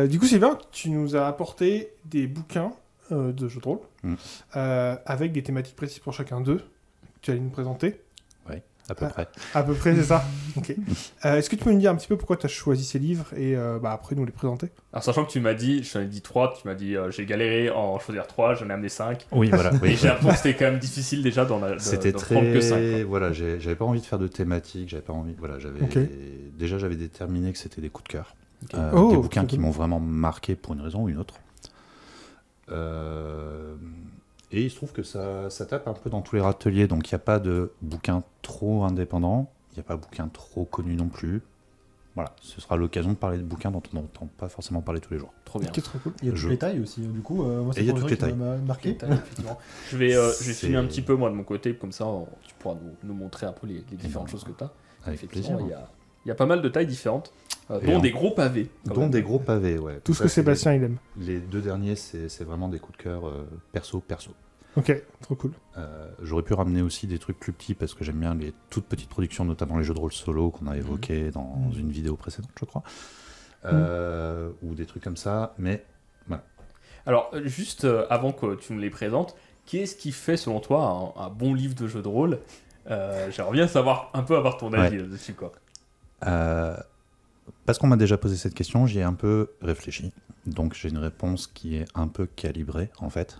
Du coup, Sylvain, tu nous as apporté des bouquins de jeux de rôle avec des thématiques précises pour chacun d'eux. Tu allais nous présenter. Oui, à peu près. À peu près, c'est ça. Ok. Est-ce que tu peux nous dire un petit peu pourquoi tu as choisi ces livres et après nous les présenter? Alors, sachant que tu m'as dit, j'en ai dit 3, tu m'as dit j'ai galéré en choisir 3, j'en ai amené 5. Oui, voilà. Et j'ai l'impression que c'était quand même difficile déjà d'en prendre que 5. Voilà, j'avais pas envie de faire de thématique, j'avais pas envie. Voilà, déjà j'avais déterminé que c'était des coups de cœur. Okay. Des bouquins qui m'ont vraiment marqué pour une raison ou une autre. Et il se trouve que ça tape un peu dans tous les râteliers, donc il n'y a pas de bouquin trop indépendant, il n'y a pas de bouquin trop connu non plus. Voilà, ce sera l'occasion de parler de bouquins dont on n'entend pas forcément parler tous les jours. Trop bien. Okay, trop cool. Il y a toutes les tailles aussi, du coup. Moi, il y a toutes les tailles. Marqué. Je vais filmer un petit peu moi de mon côté, comme ça tu pourras nous montrer un peu les différentes choses que tu as. Avec plaisir. Il y a pas mal de tailles différentes, dont des gros pavés. Des gros pavés, ouais. Tout ce que Sébastien il aime. Les 2 derniers, c'est vraiment des coups de cœur perso. Ok, trop cool. J'aurais pu ramener aussi des trucs plus petits parce que j'aime bien les toutes petites productions, notamment les jeux de rôle solo qu'on a évoqués dans une vidéo précédente, je crois. Ou des trucs comme ça, mais voilà. Alors, juste avant que tu me les présentes, qu'est-ce qui fait selon toi un bon livre de jeu de rôle? J'aimerais bien savoir un peu avoir ton avis là-dessus, quoi. Parce qu'on m'a déjà posé cette question, j'y ai un peu réfléchi. Donc j'ai une réponse qui est un peu calibrée, en fait.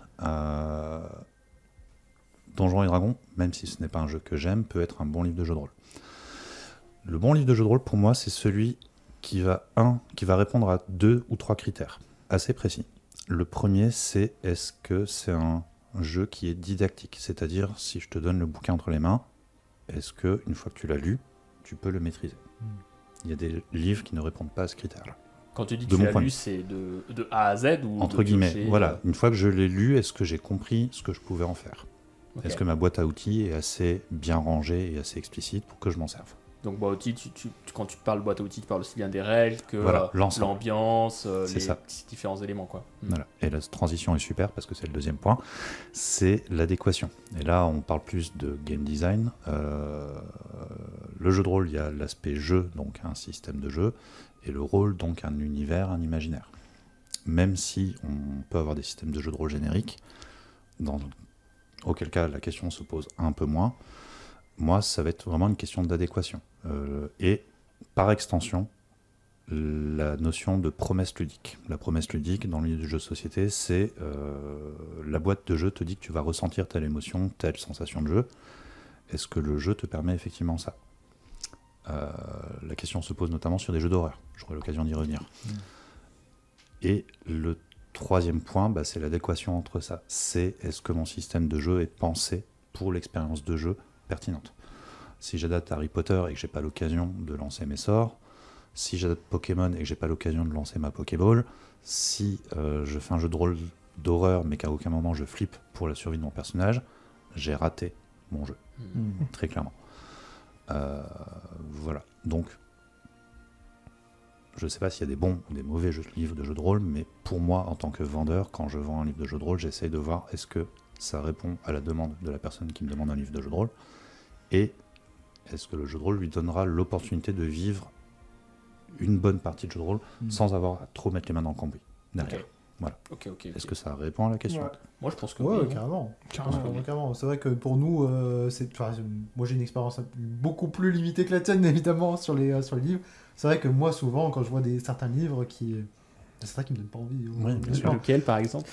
Donjons et Dragons, même si ce n'est pas un jeu que j'aime, peut être un bon livre de jeu de rôle. Le bon livre de jeu de rôle, pour moi, c'est celui qui va répondre à 2 ou 3 critères assez précis. Le premier, c'est est-ce que c'est un jeu qui est didactique? C'est-à-dire, si je te donne le bouquin entre les mains, est-ce que une fois que tu l'as lu, tu peux le maîtriser? Il y a des livres qui ne répondent pas à ce critère-là. Quand tu dis que tu l'as lu, c'est de A à Z ou entre guillemets, voilà. Une fois que je l'ai lu, est-ce que j'ai compris ce que je pouvais en faire? Est-ce que ma boîte à outils est assez bien rangée et assez explicite pour que je m'en serve? Donc boîte à outils, quand tu parles boîte à outils, tu parles aussi bien des règles que l'ambiance, les différents éléments, quoi. Voilà. Et la transition est super parce que c'est le deuxième point, c'est l'adéquation. Et là, on parle plus de game design. Le jeu de rôle, il y a l'aspect jeu, donc un système de jeu, et le rôle, donc un univers, un imaginaire. Même si on peut avoir des systèmes de jeu de rôle génériques, auquel cas la question se pose un peu moins. Moi, ça va être vraiment une question d'adéquation. Et par extension, la notion de promesse ludique. La promesse ludique, dans le milieu du jeu de société, c'est la boîte de jeu te dit que tu vas ressentir telle émotion, telle sensation de jeu. Est-ce que le jeu te permet effectivement ça? La question se pose notamment sur des jeux d'horreur. J'aurai l'occasion d'y revenir. Et le troisième point, c'est l'adéquation entre ça. C'est est-ce que mon système de jeu est pensé pour l'expérience de jeu pertinente. Si j'adapte Harry Potter et que j'ai pas l'occasion de lancer mes sorts, si j'adapte Pokémon et que j'ai pas l'occasion de lancer ma Pokéball, si je fais un jeu de rôle d'horreur mais qu'à aucun moment je flippe pour la survie de mon personnage, j'ai raté mon jeu. Très clairement. Voilà. Donc, je sais pas s'il y a des bons ou des mauvais livres de jeux de rôle, mais pour moi, en tant que vendeur, quand je vends un livre de jeu de rôle, j'essaye de voir est-ce que ça répond à la demande de la personne qui me demande un livre de jeu de rôle, et est-ce que le jeu de rôle lui donnera l'opportunité de vivre une bonne partie de jeu de rôle sans avoir à trop mettre les mains dans le cambouis derrière. Voilà. Est-ce que ça répond à la question? Moi, je pense que oui. Carrément. C'est vrai que pour nous, moi j'ai une expérience beaucoup plus limitée que la tienne, évidemment, sur les livres. C'est vrai que moi, souvent, quand je vois certains livres c'est ça qui me donne pas envie. Oui, bien sûr. Lequel, par exemple?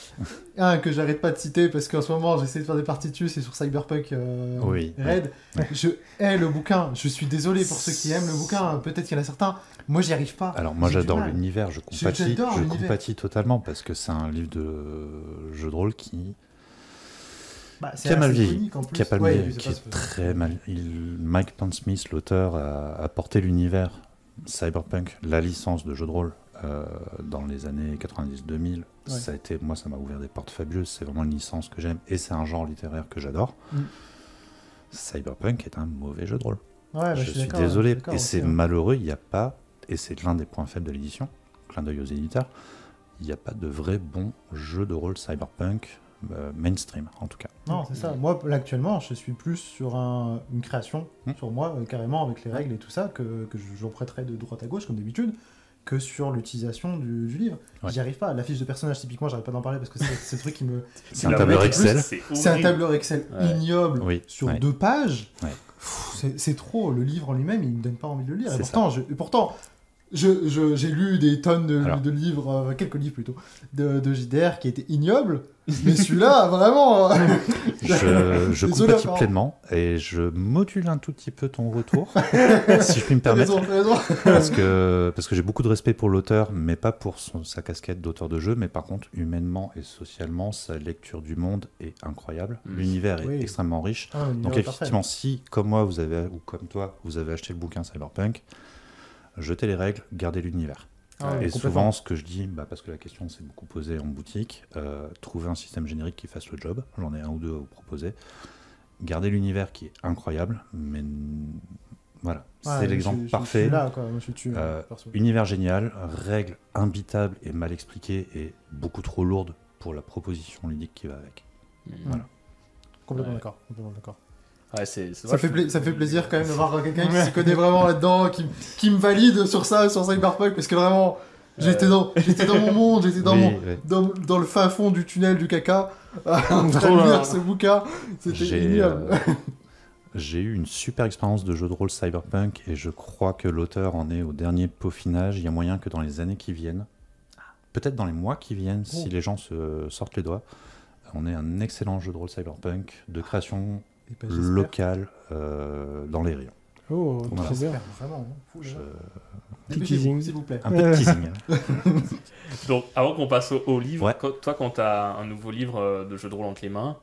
Un que j'arrête pas de citer parce qu'en ce moment j'essaie de faire des parties dessus, c'est sur Cyberpunk Red. Je hais le bouquin. Je suis désolé pour ceux qui aiment le bouquin. Peut-être qu'il y en a certains. Moi, j'y arrive pas. Alors moi, j'adore l'univers. Je compatis totalement parce que c'est un livre de jeu de rôle qui a mal vieilli, qui est très mal. Mike Pondsmith, l'auteur, a porté l'univers Cyberpunk, la licence de jeu de rôle. Dans les années 90-2000, ça m'a ouvert des portes fabuleuses. C'est vraiment une licence que j'aime et c'est un genre littéraire que j'adore. Cyberpunk est un mauvais jeu de rôle. Je suis désolé, et c'est malheureux, il n'y a pas, et c'est l'un des points faibles de l'édition, clin d'œil aux éditeurs, il n'y a pas de vrai bon jeu de rôle Cyberpunk mainstream en tout cas. Non, c'est ça. Moi, là, actuellement, je suis plus sur une création, sur moi, carrément avec les règles et tout ça, que j'en prêterai de droite à gauche comme d'habitude. que sur l'utilisation du livre. Ouais. J'y arrive pas. La fiche de personnage, typiquement, j'arrive pas d'en parler parce que c'est le truc qui me... C'est un tableur Excel. C'est un tableur Excel ignoble sur 2 pages. Ouais. C'est trop. Le livre en lui-même, il me donne pas envie de le lire. Et C'est pourtant, j'ai lu des tonnes de livres, quelques livres plutôt, de JDR qui étaient ignobles. Mais celui-là, vraiment... Je Désolé, compatis pleinement et je module un tout petit peu ton retour, si je puis me permettre. Raison. Parce que j'ai beaucoup de respect pour l'auteur, mais pas pour sa casquette d'auteur de jeu, mais par contre, humainement et socialement, sa lecture du monde est incroyable. L'univers est extrêmement riche. Donc effectivement, si, comme moi, ou comme toi, vous avez acheté le bouquin Cyberpunk, jetez les règles, gardez l'univers. Et souvent, ce que je dis, parce que la question s'est beaucoup posée en boutique, trouver un système générique qui fasse le job. J'en ai un ou deux à vous proposer. Gardez l'univers qui est incroyable, mais voilà, c'est l'exemple parfait. Univers génial, règles imbitables et mal expliquées et beaucoup trop lourdes pour la proposition ludique qui va avec. Voilà. Complètement d'accord. Ouais, ça fait plaisir quand même d'avoir quelqu'un qui se connaît vraiment là-dedans, qui me valide sur ça, sur Cyberpunk, parce que vraiment, j'étais dans mon monde, j'étais dans le fin fond du tunnel du caca, en train de lire ce bouquin, c'était ignoble. J'ai eu une super expérience de jeu de rôle Cyberpunk, et je crois que l'auteur en est au dernier peaufinage. Il y a moyen que dans les années qui viennent, peut-être dans les mois qui viennent, si les gens se sortent les doigts, on ait un excellent jeu de rôle Cyberpunk de création local dans les rayons. Oh, très bien. Vraiment, Petit teasing, s'il vous plaît. Un peu de teasing. Donc, avant qu'on passe au livre, toi, quand tu as un nouveau livre de jeu de rôle entre les mains,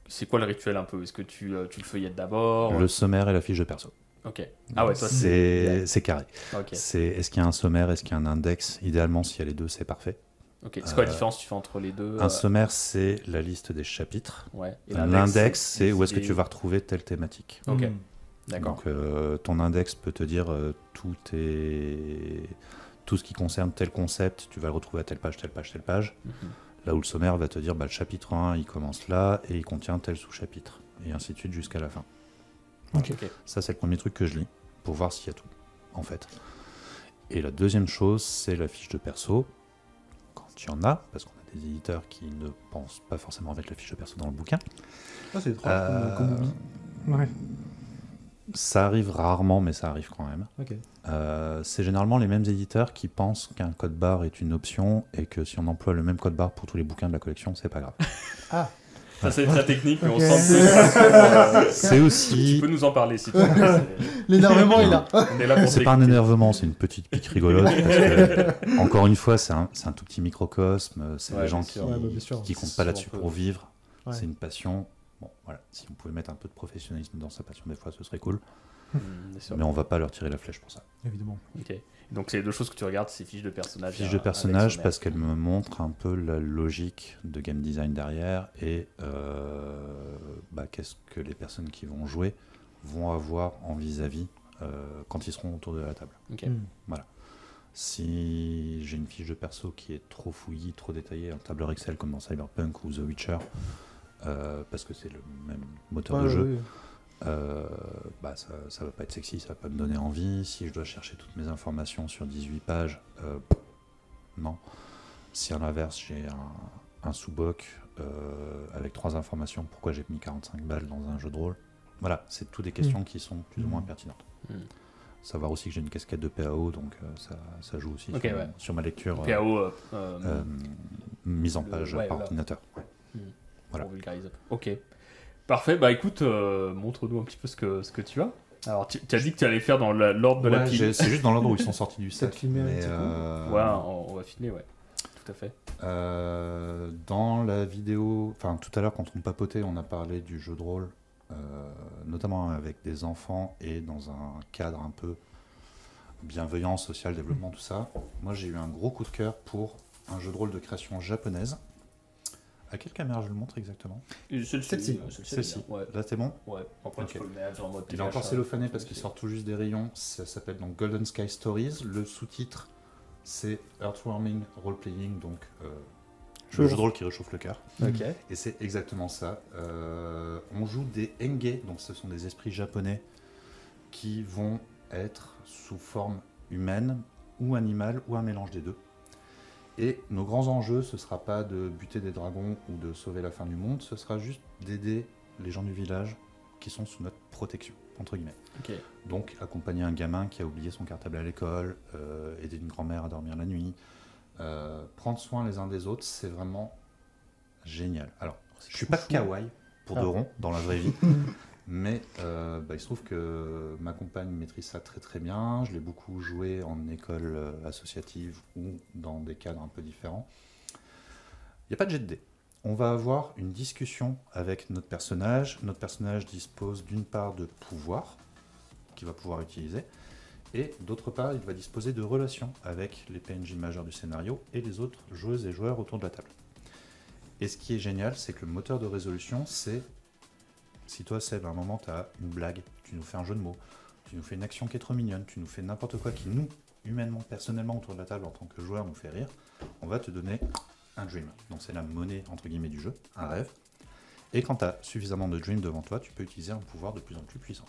c'est quoi le rituel un peu? Est-ce que tu le feuillettes d'abord? Le sommaire et la fiche de perso. Ok. Ah ouais, toi, c'est carré. Okay. Est-ce qu'il y a un sommaire, est-ce qu'il y a un index? Idéalement, s'il y a les deux, c'est parfait. Ok, c'est quoi la différence tu fais entre les deux? Un sommaire, c'est la liste des chapitres. Ouais. Et l'index, c'est où est-ce que tu vas retrouver telle thématique. Ok, d'accord. Donc, ton index peut te dire tout ce qui concerne tel concept, tu vas le retrouver à telle page, telle page, telle page. Là où le sommaire va te dire, le chapitre 1, il commence là, et il contient tel sous-chapitre. Et ainsi de suite jusqu'à la fin. Okay. Ça, c'est le premier truc que je lis, pour voir s'il y a tout, en fait. Et la deuxième chose, c'est la fiche de perso. Il y en a, parce qu'on a des éditeurs qui ne pensent pas forcément avec la fiche de perso dans le bouquin. C'est étrange comme oubli. Ouais. Ça arrive rarement, mais ça arrive quand même. Okay. C'est généralement les mêmes éditeurs qui pensent qu'un code barre est une option et que si on emploie le même code barre pour tous les bouquins de la collection, c'est pas grave. Ah, ça c'est très technique, mais on Okay. sent c'est aussi... Tu peux nous en parler si tu veux. L'énervement est là. On est là pour C'est pas un énervement, c'est une petite pique rigolote. Parce que, encore une fois, c'est un tout petit microcosme. C'est des gens qui comptent pas là-dessus pour vivre. Ouais. C'est une passion. Bon, voilà. Si on pouvait mettre un peu de professionnalisme dans sa passion, des fois, ce serait cool. Mais on va pas leur tirer la flèche pour ça. Évidemment. Ok. Donc, c'est les deux choses que tu regardes, c'est fiches de personnages. Fiches de personnages parce qu'elles me montrent un peu la logique de game design derrière et qu'est-ce que les personnes qui vont jouer vont avoir en vis-à-vis quand ils seront autour de la table. Okay. Voilà. Si j'ai une fiche de perso qui est trop fouillie, trop détaillée, un tableur Excel comme dans Cyberpunk ou The Witcher, parce que c'est le même moteur de jeu, ça va pas être sexy, ça va pas me donner envie. Si je dois chercher toutes mes informations sur 18 pages, non. Si à l'inverse j'ai un sous-boc avec 3 informations, pourquoi j'ai mis 45 balles dans un jeu de rôle, voilà, c'est toutes des questions qui sont plus ou moins pertinentes. Savoir aussi que j'ai une casquette de PAO, donc ça joue aussi sur ma lecture. PAO, mise en page par ordinateur. Voilà. Pour vulgariser. Ok. Parfait, bah écoute, montre-nous un petit peu ce que tu as. Alors, tu as dit que tu allais faire dans l'ordre de la pile. C'est juste dans l'ordre où ils sont sortis du set. Ouais, on va filmer, ouais. Tout à fait. Dans la vidéo, enfin tout à l'heure quand on papotait, on a parlé du jeu de rôle, notamment avec des enfants et dans un cadre un peu bienveillant, social, développement, tout ça. Moi j'ai eu un gros coup de cœur pour un jeu de rôle de création japonaise. À quelle caméra je le montre exactement? Celle-ci. Ouais. Là c'est bon? Ouais. Après tu peux le mettre en mode il est encore cellophané parce qu'il sort tout juste des rayons. Ça s'appelle donc Golden Sky Stories. Le sous-titre c'est Earthwarming Role Playing, donc le jeu de rôle qui réchauffe le cœur. Okay. Et c'est exactement ça. On joue des Enge, donc ce sont des esprits japonais qui vont être sous forme humaine ou animal ou un mélange des deux. Et nos grands enjeux, ce ne sera pas de buter des dragons ou de sauver la fin du monde, ce sera juste d'aider les gens du village qui sont sous notre protection, entre guillemets. Ok. Donc accompagner un gamin qui a oublié son cartable à l'école, aider une grand-mère à dormir la nuit, prendre soin les uns des autres, c'est vraiment génial. Alors, je suis pas kawaii pour de rond dans la vraie vie, mais il se trouve que ma compagne maîtrise ça très très bien. Je l'ai beaucoup joué en école associative ou dans des cadres un peu différents. Il n'y a pas de jet de dés. On va avoir une discussion avec notre personnage. Notre personnage dispose d'une part de pouvoir qu'il va pouvoir utiliser, et d'autre part, il va disposer de relations avec les PNJ majeurs du scénario et les autres joueuses et joueurs autour de la table. Et ce qui est génial, c'est que le moteur de résolution, c'est si toi, Seb, à un moment, tu as une blague, tu nous fais un jeu de mots, tu nous fais une action qui est trop mignonne, tu nous fais n'importe quoi qui nous, humainement, personnellement, autour de la table, en tant que joueur, nous fait rire, on va te donner un dream. Donc c'est la monnaie, entre guillemets, du jeu, un rêve. Et quand tu as suffisamment de dream devant toi, tu peux utiliser un pouvoir de plus en plus puissant.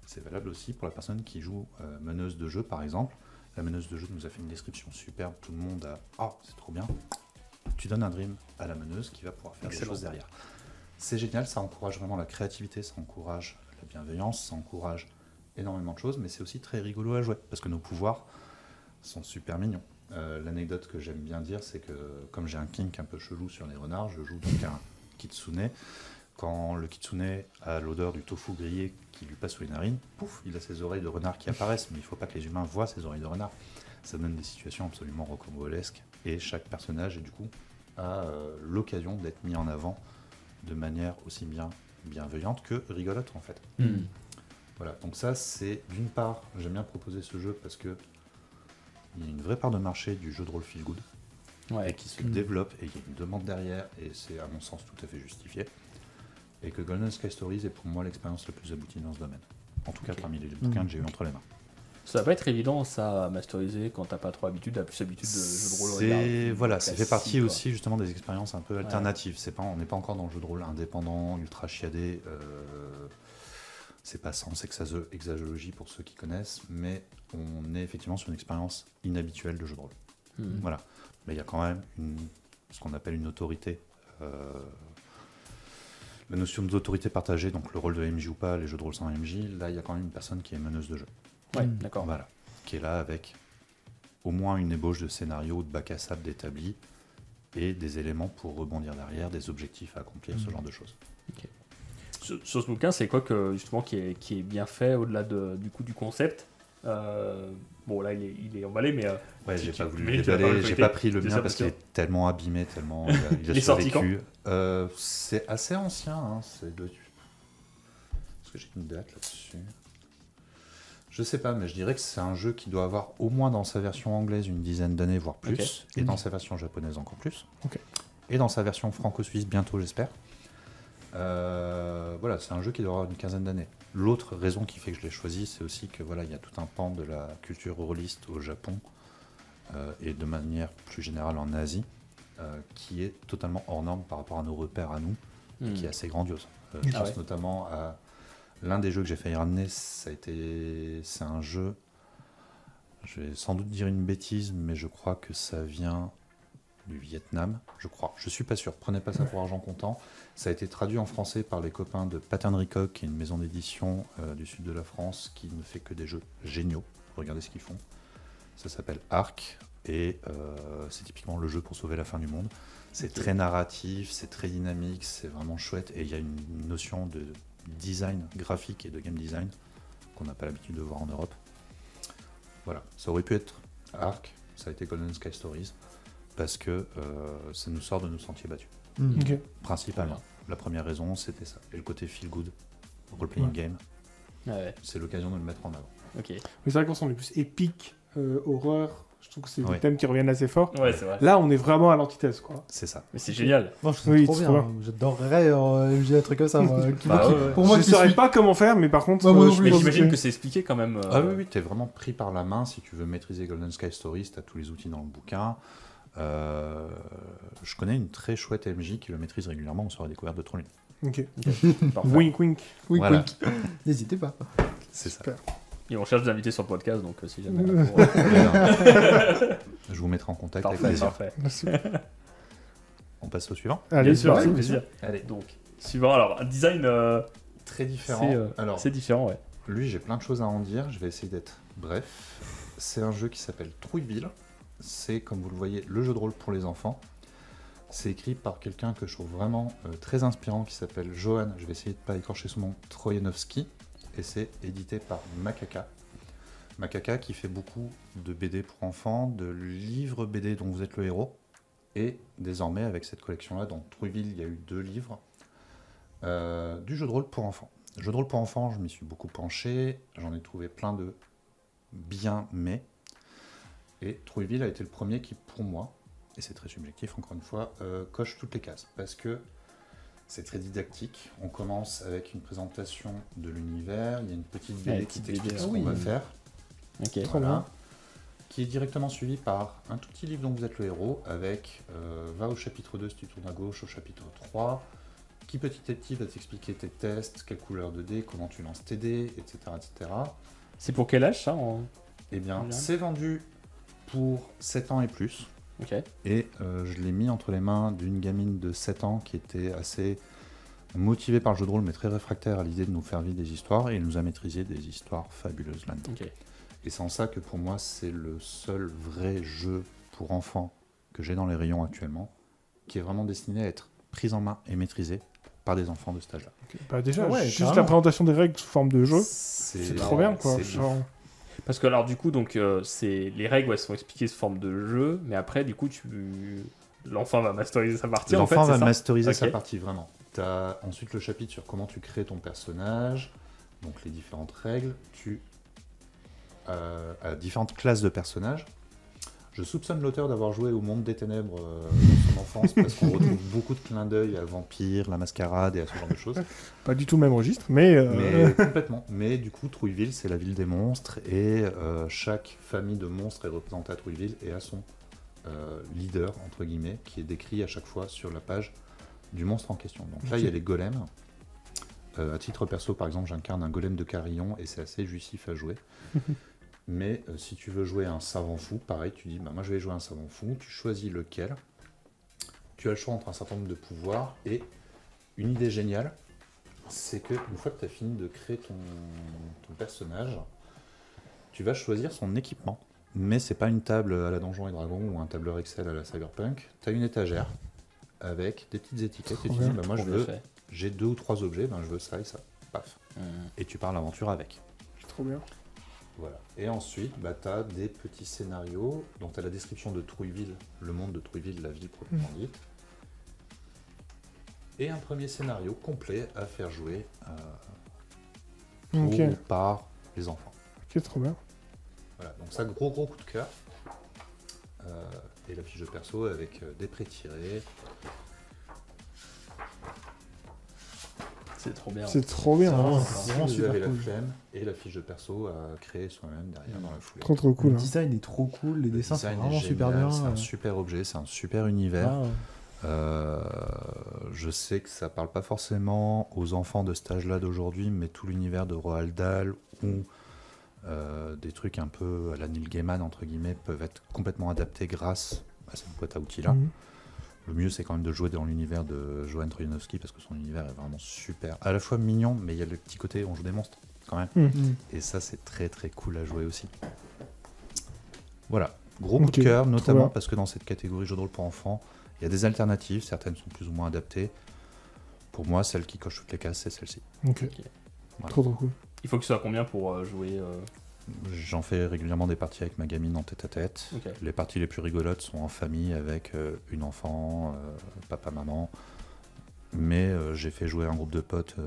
C'est valable aussi pour la personne qui joue meneuse de jeu, par exemple. La meneuse de jeu nous a fait une description superbe, tout le monde a « Ah, c'est trop bien !» Tu donnes un dream à la meneuse qui va pouvoir faire des choses derrière. C'est génial, ça encourage vraiment la créativité, ça encourage la bienveillance, ça encourage énormément de choses, mais c'est aussi très rigolo à jouer, parce que nos pouvoirs sont super mignons. L'anecdote que j'aime bien dire, c'est que comme j'ai un kink un peu chelou sur les renards, je joue donc un kitsune. Quand le kitsune a l'odeur du tofu grillé qui lui passe sous les narines, pouf, il a ses oreilles de renard qui apparaissent, mais il ne faut pas que les humains voient ses oreilles de renard. Ça donne des situations absolument rocambolesques, et chaque personnage, du coup, a l'occasion d'être mis en avant de manière aussi bien bienveillante que rigolote, en fait. Voilà, donc ça, c'est d'une part, j'aime bien proposer ce jeu parce que il y a une vraie part de marché du jeu de rôle feel good, et qui se développe, et il y a une demande derrière, et c'est à mon sens tout à fait justifié. Et que Golden Sky Stories est pour moi l'expérience la plus aboutie dans ce domaine. En tout cas, parmi les bouquins que j'ai eu entre les mains. Ça va pas être évident, ça, à masteriser quand t'as pas trop habitude, la plus habitude de jeu de rôle. Voilà, ça fait partie aussi justement des expériences un peu alternatives. On n'est pas encore dans le jeu de rôle indépendant, ultra chiadé. C'est pas sans exagéologie pour ceux qui connaissent, mais on est effectivement sur une expérience inhabituelle de jeu de rôle. Voilà. Mais il y a quand même ce qu'on appelle une autorité. La notion d'autorité partagée, donc le rôle de MJ ou pas, les jeux de rôle sans MJ, là il y a quand même une personne qui est meneuse de jeu. Ouais, d'accord. Voilà. Qui est là avec au moins une ébauche de scénario, de bac à sable d'établi, et des éléments pour rebondir derrière, des objectifs à accomplir, ce genre de choses. Okay. Sur ce bouquin, c'est quoi que, justement qui est bien fait au-delà du concept? Bon, là il est emballé, mais ouais, j'ai pas voulu déballer, j'ai pas pris le mien parce qu'il est tellement abîmé, tellement il a survécu. C'est assez ancien, hein, est-ce que j'ai une date là-dessus? Je sais pas, mais je dirais que c'est un jeu qui doit avoir au moins dans sa version anglaise une dizaine d'années, voire plus, et dans sa version japonaise encore plus, et dans sa version franco-suisse bientôt, j'espère. Voilà, c'est un jeu qui doit avoir une quinzaine d'années. L'autre raison qui fait que je l'ai choisi, c'est aussi que voilà, il y a tout un pan de la culture rôliste au Japon et de manière plus générale en Asie, qui est totalement hors norme par rapport à nos repères à nous, et qui est assez grandiose. Je pense notamment à l'un des jeux que j'ai failli ramener, c'est un jeu, je vais sans doute dire une bêtise, mais je crois que ça vient du Vietnam, je crois. Je suis pas sûr, prenez pas ça pour argent comptant. Ça a été traduit en français par les copains de Pattern Recock, qui est une maison d'édition du sud de la France, qui ne fait que des jeux géniaux. Regardez ce qu'ils font. Ça s'appelle Arc, et c'est typiquement le jeu pour sauver la fin du monde. C'est très narratif, c'est très dynamique, c'est vraiment chouette, et il y a une notion de design graphique et de game design qu'on n'a pas l'habitude de voir en Europe. Voilà, ça aurait pu être Arc, ça a été Golden Sky Stories, parce que ça nous sort de nos sentiers battus. Principalement. La première raison, c'était ça. Et le côté feel good, role-playing game, c'est l'occasion de le mettre en avant. Mais c'est vrai qu'on sent plus épique, horreur. Je trouve que c'est des thèmes qui reviennent assez fort. Ouais, c'est vrai. Là, on est vraiment à l'antithèse, quoi. C'est ça. Mais c'est génial. Non, je trouve trop bien. J'adorerais MJ un truc comme ça. Moi. Pour moi, je ne saurais pas comment faire, mais par contre, mais j'imagine que c'est expliqué quand même. Ah oui, t'es vraiment pris par la main. Si tu veux maîtriser Golden Sky Stories, t'as tous les outils dans le bouquin. Je connais une très chouette MJ qui le maîtrise régulièrement. On sera découverte de Trolley. Wink, wink. Wink, wink. N'hésitez pas. C'est ça. Et on cherche des invités sur le podcast, donc si jamais. Je vous mettrai en contact avec Parfait, plaisir. parfait. On passe au suivant. Allez, Bien sûr, c'est avec parti. plaisir. Allez. Donc, suivant. Alors, un design, Très différent. Alors, c'est différent, ouais. lui, j'ai plein de choses à en dire. Je vais essayer d'être bref. C'est un jeu qui s'appelle Trouilleville. C'est, comme vous le voyez, le jeu de rôle pour les enfants. C'est écrit par quelqu'un que je trouve vraiment très inspirant, qui s'appelle Johan, je vais essayer de ne pas écorcher son nom, Trojanowski. Et c'est édité par Macaca. Macaca qui fait beaucoup de BD pour enfants, de livres BD dont vous êtes le héros. Et désormais, avec cette collection-là, dans Trouilleville, il y a eu 2 livres du jeu de rôle pour enfants. Jeu de rôle pour enfants, je m'y suis beaucoup penché, j'en ai trouvé plein de bien, mais... Et Trouilleville a été le premier qui, pour moi, et c'est très subjectif encore une fois, coche toutes les cases. Parce que c'est très didactique, on commence avec une présentation de l'univers, il y a une petite BD qui t'explique ce qu'on va faire. Ok. Voilà. Qui est directement suivi par un tout petit livre dont vous êtes le héros, avec va au chapitre 2 si tu tournes à gauche, au chapitre 3, qui petit à petit va t'expliquer tes tests, quelle couleur de dés, comment tu lances tes dés, etc. etc. C'est pour quel âge ça Eh bien, Bien. c'est vendu pour 7 ans et plus, Ok. et je l'ai mis entre les mains d'une gamine de 7 ans qui était assez motivée par le jeu de rôle, mais très réfractaire à l'idée de nous faire vivre des histoires, et il nous a maîtrisé des histoires fabuleuses là-dedans. Ok. Et c'est en ça que pour moi, c'est le seul vrai jeu pour enfants que j'ai dans les rayons actuellement, qui est vraiment destiné à être pris en main et maîtrisé par des enfants de cet âge-là. Bah déjà, Ouais, juste carrément. la présentation des règles sous forme de jeu, C'est c'est trop bien, quoi. c'est Genre, Parce que alors du coup, donc c'est les règles, elles sont expliquées sous forme de jeu, mais après du coup, l'enfant va masteriser sa partie. L'enfant en fait, va c'est ça masteriser Ok. sa partie, vraiment. Tu as ensuite le chapitre sur comment tu crées ton personnage, donc les différentes règles. Tu as différentes classes de personnages. Je soupçonne l'auteur d'avoir joué au Monde des Ténèbres dans son enfance, parce qu'on retrouve beaucoup de clins d'œil à Vampire, la Mascarade et à ce genre de choses. pas du tout le même registre, mais... Mais complètement. Mais du coup, Trouilleville, c'est la ville des monstres, et chaque famille de monstres est représentée à Trouilleville et a son leader, entre guillemets, qui est décrit à chaque fois sur la page du monstre en question. Donc là, il y a les golems. À titre perso, par exemple, j'incarne un golem de carillon, et c'est assez jouissif à jouer. Mais si tu veux jouer un savant fou, pareil, tu dis, bah, moi je vais jouer un savant fou, tu choisis lequel. Tu as le choix entre un certain nombre de pouvoirs, et une idée géniale, c'est que une fois que tu as fini de créer ton personnage, tu vas choisir son équipement. Mais c'est pas une table à la Donjons et Dragons ou un tableur Excel à la Cyberpunk. Tu as une étagère avec des petites étiquettes, et tu dis, bah, moi Trop bien je veux, fait. j'ai 2 ou 3 objets, ben, je veux ça et ça. Paf. Et tu pars l'aventure avec. C'est trop bien. Voilà. Et ensuite, bah, tu as des petits scénarios. Donc, tu as la description de Trouilleville, le monde de Trouilleville, la ville proprement dite. Et un premier scénario complet à faire jouer pour Ok, ou par les enfants. ok, trop bien. Voilà. Donc, ça, gros coup de cœur. Et la fiche de perso avec des pré-tirés. C'est trop bien. C'est trop bien. Ça va. hein. C'est Si vraiment vous super avez la cool. flemme, et la fiche de perso à créer soi-même derrière dans la foulée. Trop trop cool. Le hein. design est trop cool, les Le dessins sont design est vraiment super génial, bien. C'est un super objet, c'est un super univers. Ah, ouais. Je sais que ça parle pas forcément aux enfants de cet âge-là d'aujourd'hui, mais tout l'univers de Roald Dahl ou des trucs un peu à la Neil Gaiman entre guillemets peuvent être complètement adaptés grâce à cette boîte à outils-là. Mhm. Le mieux, c'est quand même de jouer dans l'univers de Johan Trojanowski parce que son univers est vraiment super, à la fois mignon, mais il y a le petit côté on joue des monstres quand même. Mm. Et ça, c'est très très cool à jouer aussi. Voilà, gros coup Ok, de cœur, trop notamment bien. parce que dans cette catégorie jeu de rôle pour enfants, il y a des alternatives, certaines sont plus ou moins adaptées. Pour moi, celle qui coche toutes les cases, c'est celle-ci. Ok. Voilà. Trop trop cool. Il faut que ce soit combien pour jouer J'en fais régulièrement des parties avec ma gamine en tête-à-tête. Ok. Les parties les plus rigolotes sont en famille avec une enfant, papa, maman. Mais j'ai fait jouer un groupe de potes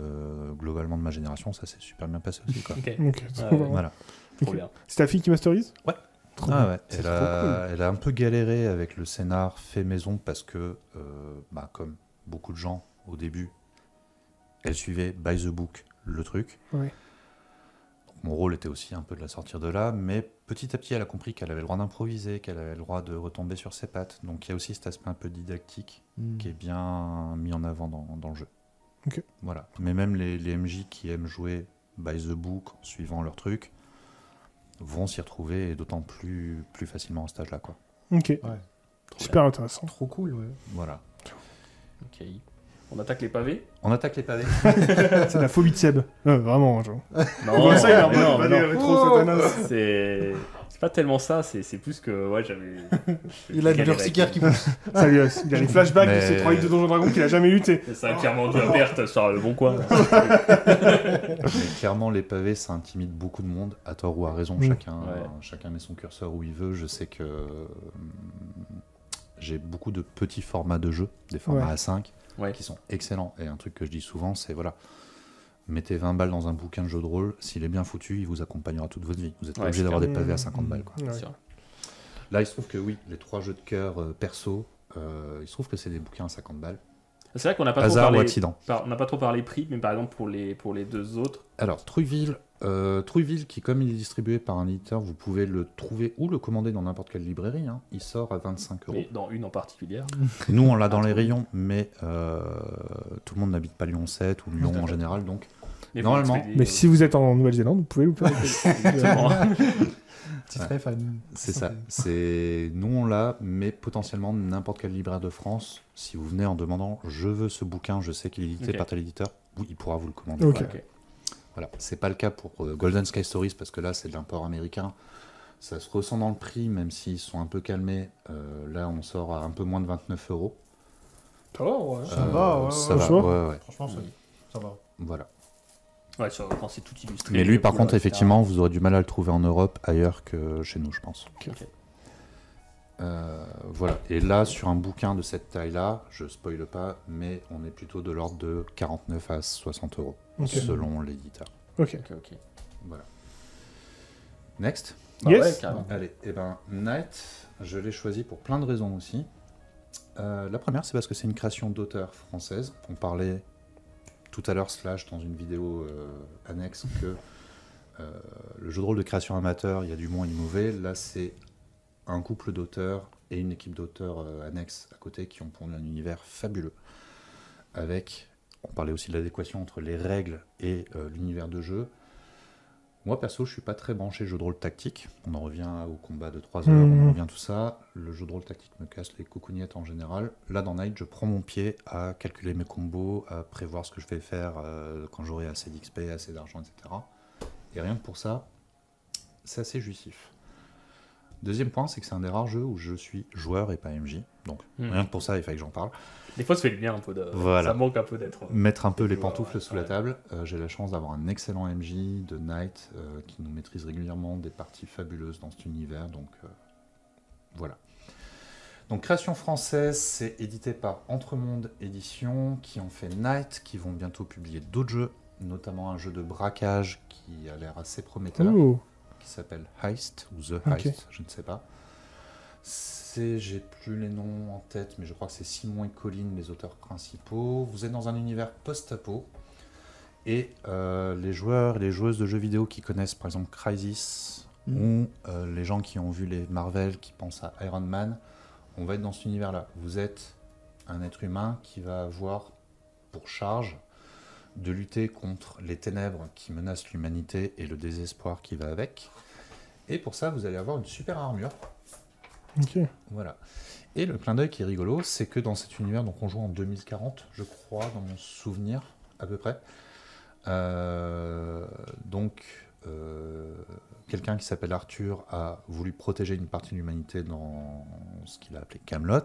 globalement de ma génération, ça s'est super bien passé aussi. Quoi. Ok. Ok, trop Ouais, bien. Voilà. Trop Ok. bien. C'est ta fille qui masterise Ouais. Trop Ah bien. ouais. C'est Elle a un peu galéré avec le scénar fait maison parce que, comme beaucoup de gens au début, elle suivait by the book le truc. Ouais. Donc, mon rôle était aussi un peu de la sortir de là, mais petit à petit elle a compris qu'elle avait le droit d'improviser, qu'elle avait le droit de retomber sur ses pattes. Donc il y a aussi cet aspect un peu didactique Mm. qui est bien mis en avant dans le jeu. Ok. Voilà. Mais même les MJ qui aiment jouer by the book en suivant leur truc, vont s'y retrouver, et d'autant plus facilement à cet âge-là, quoi. Ok. Super intéressant. Trop cool, ouais. Voilà. Ok. On attaque les pavés. On attaque les pavés. C'est la phobie de Seb. Vraiment, genre. Non, Ça, il a mais non, pas mais des non. rétro Satanas. C'est pas tellement ça, c'est plus que ouais, j'avais. Il a de l'urticaire qui pousse. Ça lui il a les flashbacks Mais- de ces 3 livres de Donjons Dragons qu'il a jamais lu, t'sais. C'est ça qui a vendu à perte sur le bon coin. Mais clairement, les pavés, ça intimide beaucoup de monde, à tort ou à raison. Mm. Chacun met son curseur où il veut. Je sais que j'ai beaucoup de petits formats de jeux, des formats A5, Ouais. qui sont excellents. Et un truc que je dis souvent, c'est voilà, mettez 20 balles dans un bouquin de jeu de rôle, s'il est bien foutu, il vous accompagnera toute votre vie. Vous n'êtes pas Ouais, obligé c'est d'avoir des clair. pavés à 50 balles, quoi. Ouais. C'est sûr. Là, il se trouve que oui, les 3 jeux de cœur perso, il se trouve que c'est des bouquins à 50 balles. C'est vrai qu'on n'a pas trop Hasard ou parlé. accident. On n'a pas trop parlé prix, mais par exemple pour les deux autres. Alors, Trouville, qui comme il est distribué par un éditeur, vous pouvez le trouver ou le commander dans n'importe quelle librairie. Hein. Il sort à 25 €. Mais dans une en particulier. Nous, on l'a dans les rayons, mais tout le monde n'habite pas Lyon 7 ou Lyon Tout à en fait. général, donc Mais Normalement. Mais si vous êtes en Nouvelle-Zélande, vous pouvez le faire. Exactement. Petit très fan. c'est ça. C'est nous on l'a, mais potentiellement n'importe quel libraire de France, si vous venez en demandant je veux ce bouquin, je sais qu'il est édité Ok. par tel éditeur, oui, il pourra vous le commander. Ok. Ok. Voilà, c'est pas le cas pour Golden Sky Stories parce que là c'est de l'import américain. Ça se ressent dans le prix, même s'ils sont un peu calmés. Là, on sort à un peu moins de 29 €. Ça va, ouais. Ça va, ouais, ça ouais. va, Franchement. ouais. Franchement, ça va. Voilà. Ouais, quand c'est tout illustré. Mais lui, par couleurs, contre, etc. effectivement, vous aurez du mal à le trouver en Europe, ailleurs que chez nous, je pense. Ok. Voilà. Et là, sur un bouquin de cette taille-là, je spoile pas, mais on est plutôt de l'ordre de 49 à 60 €, Ok. selon l'éditeur. Ok. Ok. Voilà. Next. Bah Yes. ouais, carrément. Allez, et ben Night, je l'ai choisi pour plein de raisons aussi. La première, c'est parce que c'est une création d'auteur française. On parlait tout à l'heure, slash, dans une vidéo annexe, que le jeu de rôle de création amateur, il y a du bon et du mauvais. Là, c'est un couple d'auteurs et une équipe d'auteurs annexes à côté qui ont pondu un univers fabuleux. Avec, on parlait aussi de l'adéquation entre les règles et l'univers de jeu. Moi, perso, je suis pas très branché jeu de rôle tactique. On en revient au combat de 3 heures, on en revient tout ça. Le jeu de rôle tactique me casse les coucougnettes en général. Là, dans Night, je prends mon pied à calculer mes combos, à prévoir ce que je vais faire quand j'aurai assez d'XP, assez d'argent, etc. Et rien que pour ça, c'est assez jouissif. Deuxième point, c'est que c'est un des rares jeux où je suis joueur et pas MJ. Donc, rien que pour ça, il fallait que j'en parle. Des fois, ça fait du bien un peu de. Voilà. Ça manque un peu d'être. Mettre un peu les joueur, pantoufles ouais. sous la table. J'ai la chance d'avoir un excellent MJ de Night qui nous maîtrise régulièrement des parties fabuleuses dans cet univers. Donc voilà. Donc création française, c'est édité par Entremonde Éditions qui ont fait Night, qui vont bientôt publier d'autres jeux, notamment un jeu de braquage qui a l'air assez prometteur, Oh. qui s'appelle Heist ou The Ok. Heist, je ne sais pas. J'ai plus les noms en tête, mais je crois que c'est Simon et Colline, les auteurs principaux. Vous êtes dans un univers post-apo. Et les joueurs et les joueuses de jeux vidéo qui connaissent par exemple Crysis, ou les gens qui ont vu les Marvel, qui pensent à Iron Man, on va être dans cet univers-là. Vous êtes un être humain qui va avoir pour charge de lutter contre les ténèbres qui menacent l'humanité et le désespoir qui va avec. Et pour ça, vous allez avoir une super armure. Ok. Voilà. Et le clin d'œil qui est rigolo, c'est que dans cet univers, donc on joue en 2040, je crois, dans mon souvenir, à peu près. Quelqu'un qui s'appelle Arthur a voulu protéger une partie de l'humanité dans ce qu'il a appelé Camelot,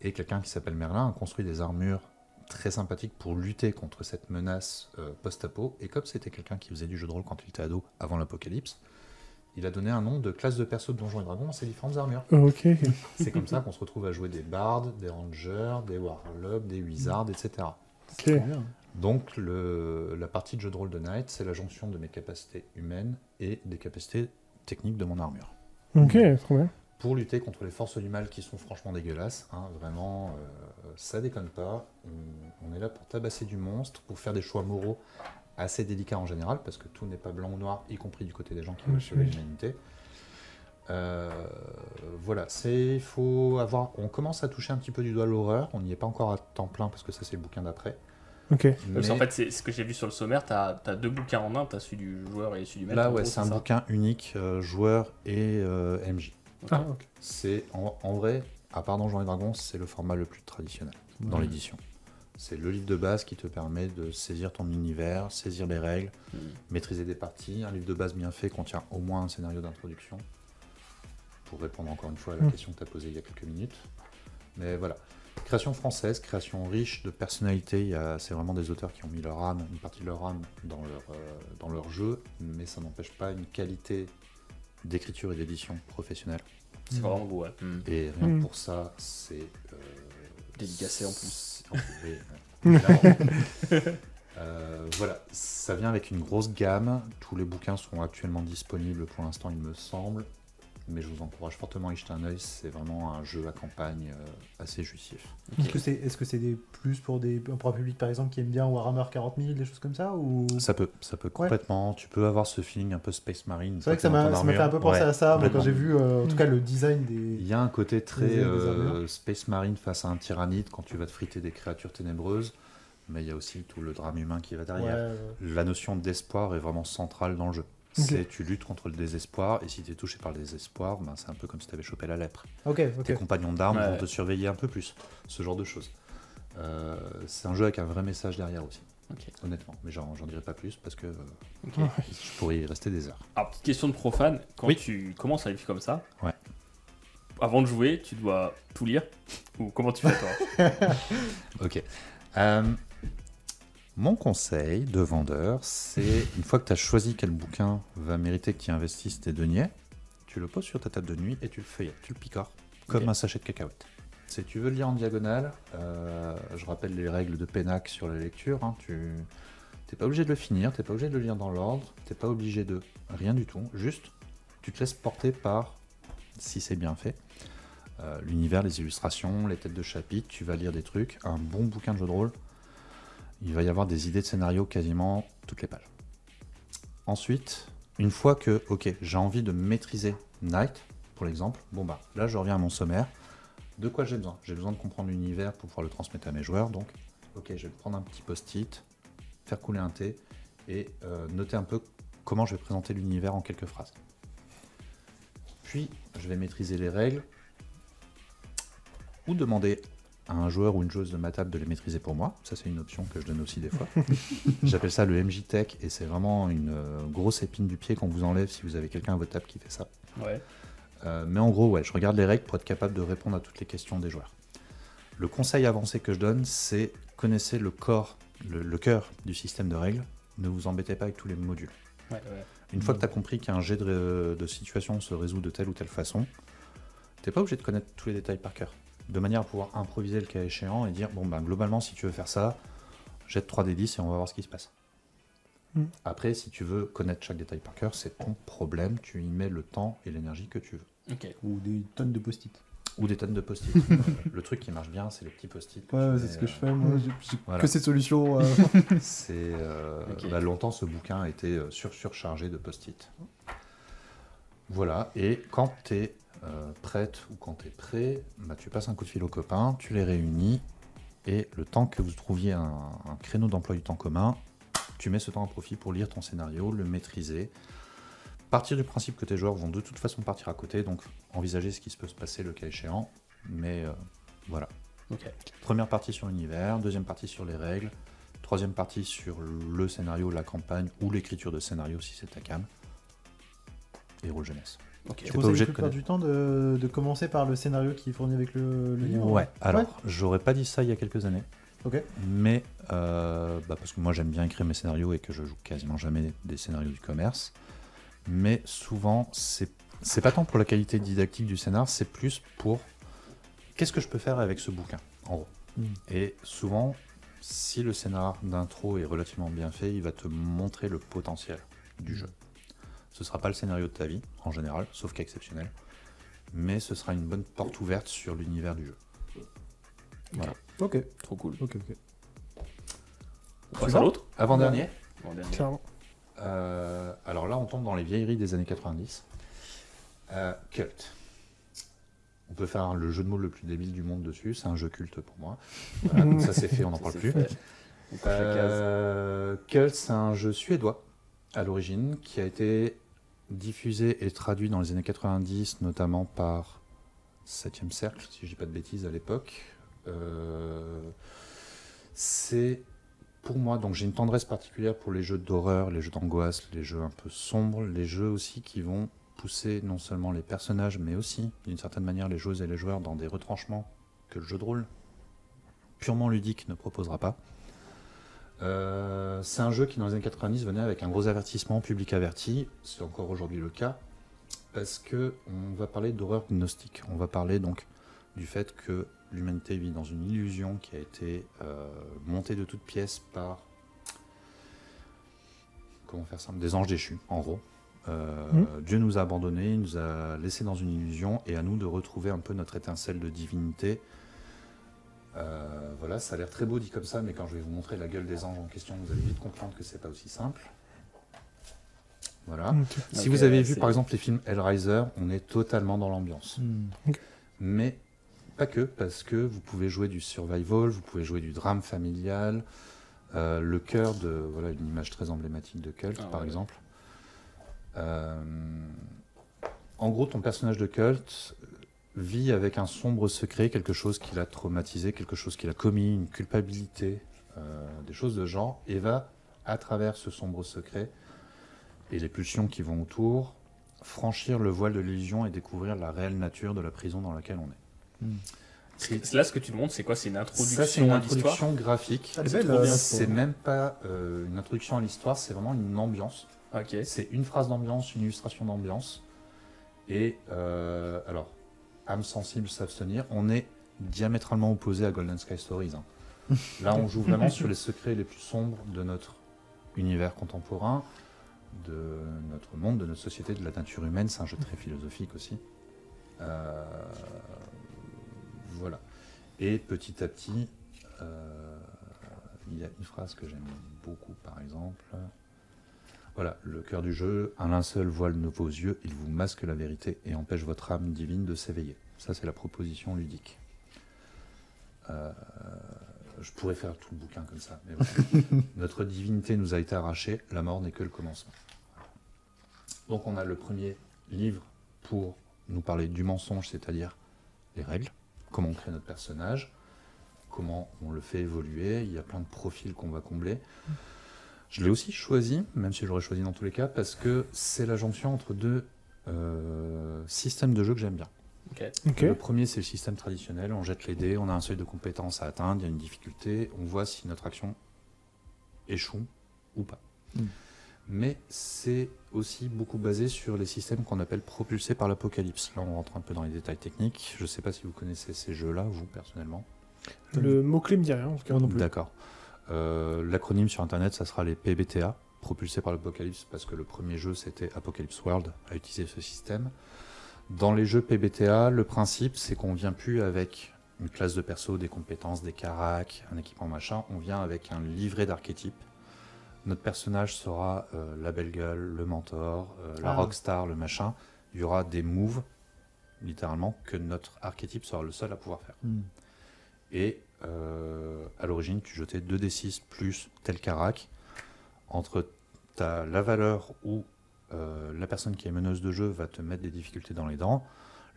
et quelqu'un qui s'appelle Merlin a construit des armures très sympathiques pour lutter contre cette menace post-apo. Et comme c'était quelqu'un qui faisait du jeu de rôle quand il était ado, avant l'apocalypse, il a donné un nom de classe de perso de Donjons et Dragons à ces différentes armures. Ok. C'est comme ça qu'on se retrouve à jouer des bards, des rangers, des warlocks, des wizards, etc. Ok. Donc la partie de jeu de rôle de Night, c'est la jonction de mes capacités humaines et des capacités techniques de mon armure. Ok, trop bien. Pour lutter contre les forces du mal qui sont franchement dégueulasses, hein, vraiment, ça déconne pas. On est là pour tabasser du monstre, pour faire des choix moraux assez délicats en général, parce que tout n'est pas blanc ou noir, y compris du côté des gens qui veulent sauver l'humanité. Voilà, on commence à toucher un petit peu du doigt l'horreur, on n'y est pas encore à temps plein parce que ça c'est le bouquin d'après, Ok. Parce qu'en fait, c'est ce que j'ai vu sur le sommaire, t'as 2 bouquins en un, t'as celui du joueur et celui du maître. Là, en ouais, gros, c'est un ça. bouquin unique, joueur et MJ. Ah, ok. C'est en vrai, à part Donjons et Dragons, c'est le format le plus traditionnel dans l'édition. C'est le livre de base qui te permet de saisir ton univers, saisir les règles, maîtriser des parties. Un livre de base bien fait contient au moins un scénario d'introduction. Pour répondre encore une fois à la question que tu as posée il y a quelques minutes. Mais voilà. Création française, création riche de personnalités. C'est vraiment des auteurs qui ont mis leur âme, une partie de leur âme dans leur jeu, mais ça n'empêche pas une qualité d'écriture et d'édition professionnelle. C'est vraiment beau, ouais. Et rien que pour ça, c'est Dédicacé en plus. Oui, clairement. Voilà, ça vient avec une grosse gamme. Tous les bouquins sont actuellement disponibles pour l'instant, il me semble. Mais je vous encourage fortement à y jeter un œil. C'est vraiment un jeu à campagne assez jouissif. Est-ce que c'est des plus pour un public par exemple qui aime bien Warhammer 40 000, des choses comme ça ou... Ça peut complètement. Tu peux avoir ce feeling un peu Space Marine. C'est vrai que ça m'a fait un peu penser à ça, moi, quand j'ai vu en tout cas le design des... Il y a un côté très des armures. Space Marine face à un tyrannide quand tu vas te friter des créatures ténébreuses. Mais il y a aussi tout le drame humain qui va derrière. La notion d'espoir est vraiment centrale dans le jeu. Tu luttes contre le désespoir, et si tu es touché par le désespoir, ben, c'est un peu comme si tu avais chopé la lèpre. Tes compagnons d'armes vont te surveiller un peu plus, ce genre de choses. C'est un jeu avec un vrai message derrière aussi, honnêtement. Mais j'en dirai pas plus parce que je pourrais y rester des heures. Alors, petite question de profane, quand tu commences un livre comme ça, Ouais. avant de jouer, tu dois tout lire, ou comment tu fais toi? Ok. Mon conseil de vendeur, c'est une fois que tu as choisi quel bouquin va mériter que tu y investisses tes deniers, tu le poses sur ta table de nuit et tu le feuillettes, tu le picores, comme un sachet de cacahuètes. Si tu veux le lire en diagonale, je rappelle les règles de Pénac sur la lecture, hein, tu n'es pas obligé de le finir, tu n'es pas obligé de le lire dans l'ordre, tu n'es pas obligé de rien du tout, juste tu te laisses porter par, si c'est bien fait, l'univers, les illustrations, les têtes de chapitre, tu vas lire des trucs, un bon bouquin de jeu de rôle, il va y avoir des idées de scénario quasiment toutes les pages. Ensuite, une fois que, j'ai envie de maîtriser Night, pour l'exemple, là je reviens à mon sommaire. De quoi j'ai besoin? J'ai besoin de comprendre l'univers pour pouvoir le transmettre à mes joueurs, donc, je vais prendre un petit post-it, faire couler un thé, et noter un peu comment je vais présenter l'univers en quelques phrases. Puis, je vais maîtriser les règles, ou demander à un joueur ou une joueuse de ma table de les maîtriser pour moi. Ça, c'est une option que je donne aussi des fois. J'appelle ça le MJ Tech, et c'est vraiment une grosse épine du pied qu'on vous enlève si vous avez quelqu'un à votre table qui fait ça. Ouais. Mais en gros, je regarde les règles pour être capable de répondre à toutes les questions des joueurs. Le conseil avancé que je donne, c'est connaissez le cœur du système de règles. Ne vous embêtez pas avec tous les modules. Une fois que tu as compris qu'un jet de situation se résout de telle ou telle façon, tu n'es pas obligé de connaître tous les détails par cœur. De manière à pouvoir improviser le cas échéant et dire globalement, si tu veux faire ça, jette 3d10 et on va voir ce qui se passe. Après, si tu veux connaître chaque détail par cœur, c'est ton problème, tu y mets le temps et l'énergie que tu veux. Ou des tonnes de post-it. Ou des tonnes de post-it. Le truc qui marche bien, c'est les petits post-it. C'est ce que je fais, moi, j'ai voilà. que ces solutions. C'est, longtemps, ce bouquin a été surchargé de post-it. Voilà, et quand tu es prête ou quand tu es prêt, tu passes un coup de fil aux copains, tu les réunis, et le temps que vous trouviez un créneau d'emploi du temps commun, tu mets ce temps à profit pour lire ton scénario, le maîtriser, partir du principe que tes joueurs vont de toute façon partir à côté, donc envisager ce qui se peut se passer le cas échéant, mais voilà. Première partie sur l'univers, deuxième partie sur les règles, troisième partie sur le scénario, la campagne ou l'écriture de scénario si c'est ta cam, et rôle jeunesse. Tu conseilles la plupart du temps de commencer par le scénario qui est fourni avec le livre. Ouais, alors j'aurais pas dit ça il y a quelques années. Mais parce que moi j'aime bien écrire mes scénarios et que je joue quasiment jamais des scénarios du commerce. Mais souvent, c'est pas tant pour la qualité didactique du scénar, c'est plus pour qu'est-ce que je peux faire avec ce bouquin, en gros. Et souvent, si le scénar d'intro est relativement bien fait, il va te montrer le potentiel du jeu. Ce sera pas le scénario de ta vie, en général, sauf cas exceptionnel, mais ce sera une bonne porte ouverte sur l'univers du jeu. Voilà. Ok. Trop cool. Ok. On passe à l'autre. Avant-dernier. Clairement. Alors là, on tombe dans les vieilleries des années 90. Cult. On peut faire le jeu de mots le plus débile du monde dessus. C'est un jeu culte pour moi. Voilà, donc ça c'est fait, on n'en parle plus. On coche la case. Kult, c'est un jeu suédois à l'origine qui a été diffusé et traduit dans les années 90, notamment par 7e Cercle, si je dis pas de bêtises à l'époque. C'est pour moi, donc j'ai une tendresse particulière pour les jeux d'horreur, les jeux d'angoisse, les jeux un peu sombres, les jeux aussi qui vont pousser non seulement les personnages, mais aussi, d'une certaine manière, les joueuses et les joueurs dans des retranchements que le jeu de rôle purement ludique ne proposera pas. C'est un jeu qui, dans les années 90, venait avec un gros avertissement public averti. C'est encore aujourd'hui le cas, parce qu'on va parler d'horreur gnostique. On va parler donc du fait que l'humanité vit dans une illusion qui a été montée de toutes pièces par, comment faire simple, des anges déchus, en gros. Dieu nous a abandonnés, il nous a laissés dans une illusion, et à nous de retrouver un peu notre étincelle de divinité. Voilà, ça a l'air très beau dit comme ça, mais quand je vais vous montrer la gueule des anges en question, vous allez vite comprendre que c'est pas aussi simple. Voilà. Si vous avez vu par exemple les films Hellraiser, on est totalement dans l'ambiance. Mais pas que, parce que vous pouvez jouer du survival, vous pouvez jouer du drame familial, le cœur de, voilà, une image très emblématique de Kult par exemple. En gros, ton personnage de Kult vit avec un sombre secret, quelque chose qui l'a traumatisé, quelque chose qu'il a commis, une culpabilité, des choses de genre, et va, à travers ce sombre secret et les pulsions qui vont autour, franchir le voile de l'illusion et découvrir la réelle nature de la prison dans laquelle on est. Là, ce que tu te montres, c'est quoi? C'est une introduction Ça, c'est une à l'histoire introduction graphique. C'est même pas une introduction à l'histoire, c'est vraiment une ambiance. Ok. C'est une phrase d'ambiance, une illustration d'ambiance. Et alors, âme sensible s'abstenir, on est diamétralement opposé à Golden Sky Stories. Là, on joue vraiment sur les secrets les plus sombres de notre univers contemporain, de notre monde, de notre société, de la nature humaine. C'est un jeu très philosophique aussi. Voilà. Et petit à petit, il y a une phrase que j'aime beaucoup, par exemple. Voilà, le cœur du jeu, un linceul voile vos yeux, il vous masque la vérité et empêche votre âme divine de s'éveiller. Ça, c'est la proposition ludique. Je pourrais faire tout le bouquin comme ça, mais voilà. Notre divinité nous a été arrachée, la mort n'est que le commencement. Donc on a le premier livre pour nous parler du mensonge, c'est-à-dire les règles, comment on crée notre personnage, comment on le fait évoluer, il y a plein de profils qu'on va combler. Je l'ai aussi choisi, même si je l'aurais choisi dans tous les cas, parce que c'est la jonction entre deux systèmes de jeu que j'aime bien. Le premier, c'est le système traditionnel, on jette les dés, on a un seuil de compétences à atteindre, il y a une difficulté, on voit si notre action échoue ou pas. Mais c'est aussi beaucoup basé sur les systèmes qu'on appelle propulsés par l'apocalypse. Là, on rentre un peu dans les détails techniques. Je ne sais pas si vous connaissez ces jeux-là, vous, personnellement. Le mot-clé me dit rien, en tout cas. Non plus. D'accord. L'acronyme sur Internet, ça sera les PBTA, propulsés par l'apocalypse, parce que le premier jeu, c'était Apocalypse World, à utiliser ce système. Dans les jeux PBTA, le principe, c'est qu'on ne vient plus avec une classe de perso, des compétences, des caracs, un équipement machin. On vient avec un livret d'archétypes. Notre personnage sera la belle gueule, le mentor, la rockstar, le machin. Il y aura des moves, littéralement, que notre archétype sera le seul à pouvoir faire. Et à l'origine, tu jetais 2d6 plus tel carac. Entre la valeur où la personne qui est meneuse de jeu va te mettre des difficultés dans les dents,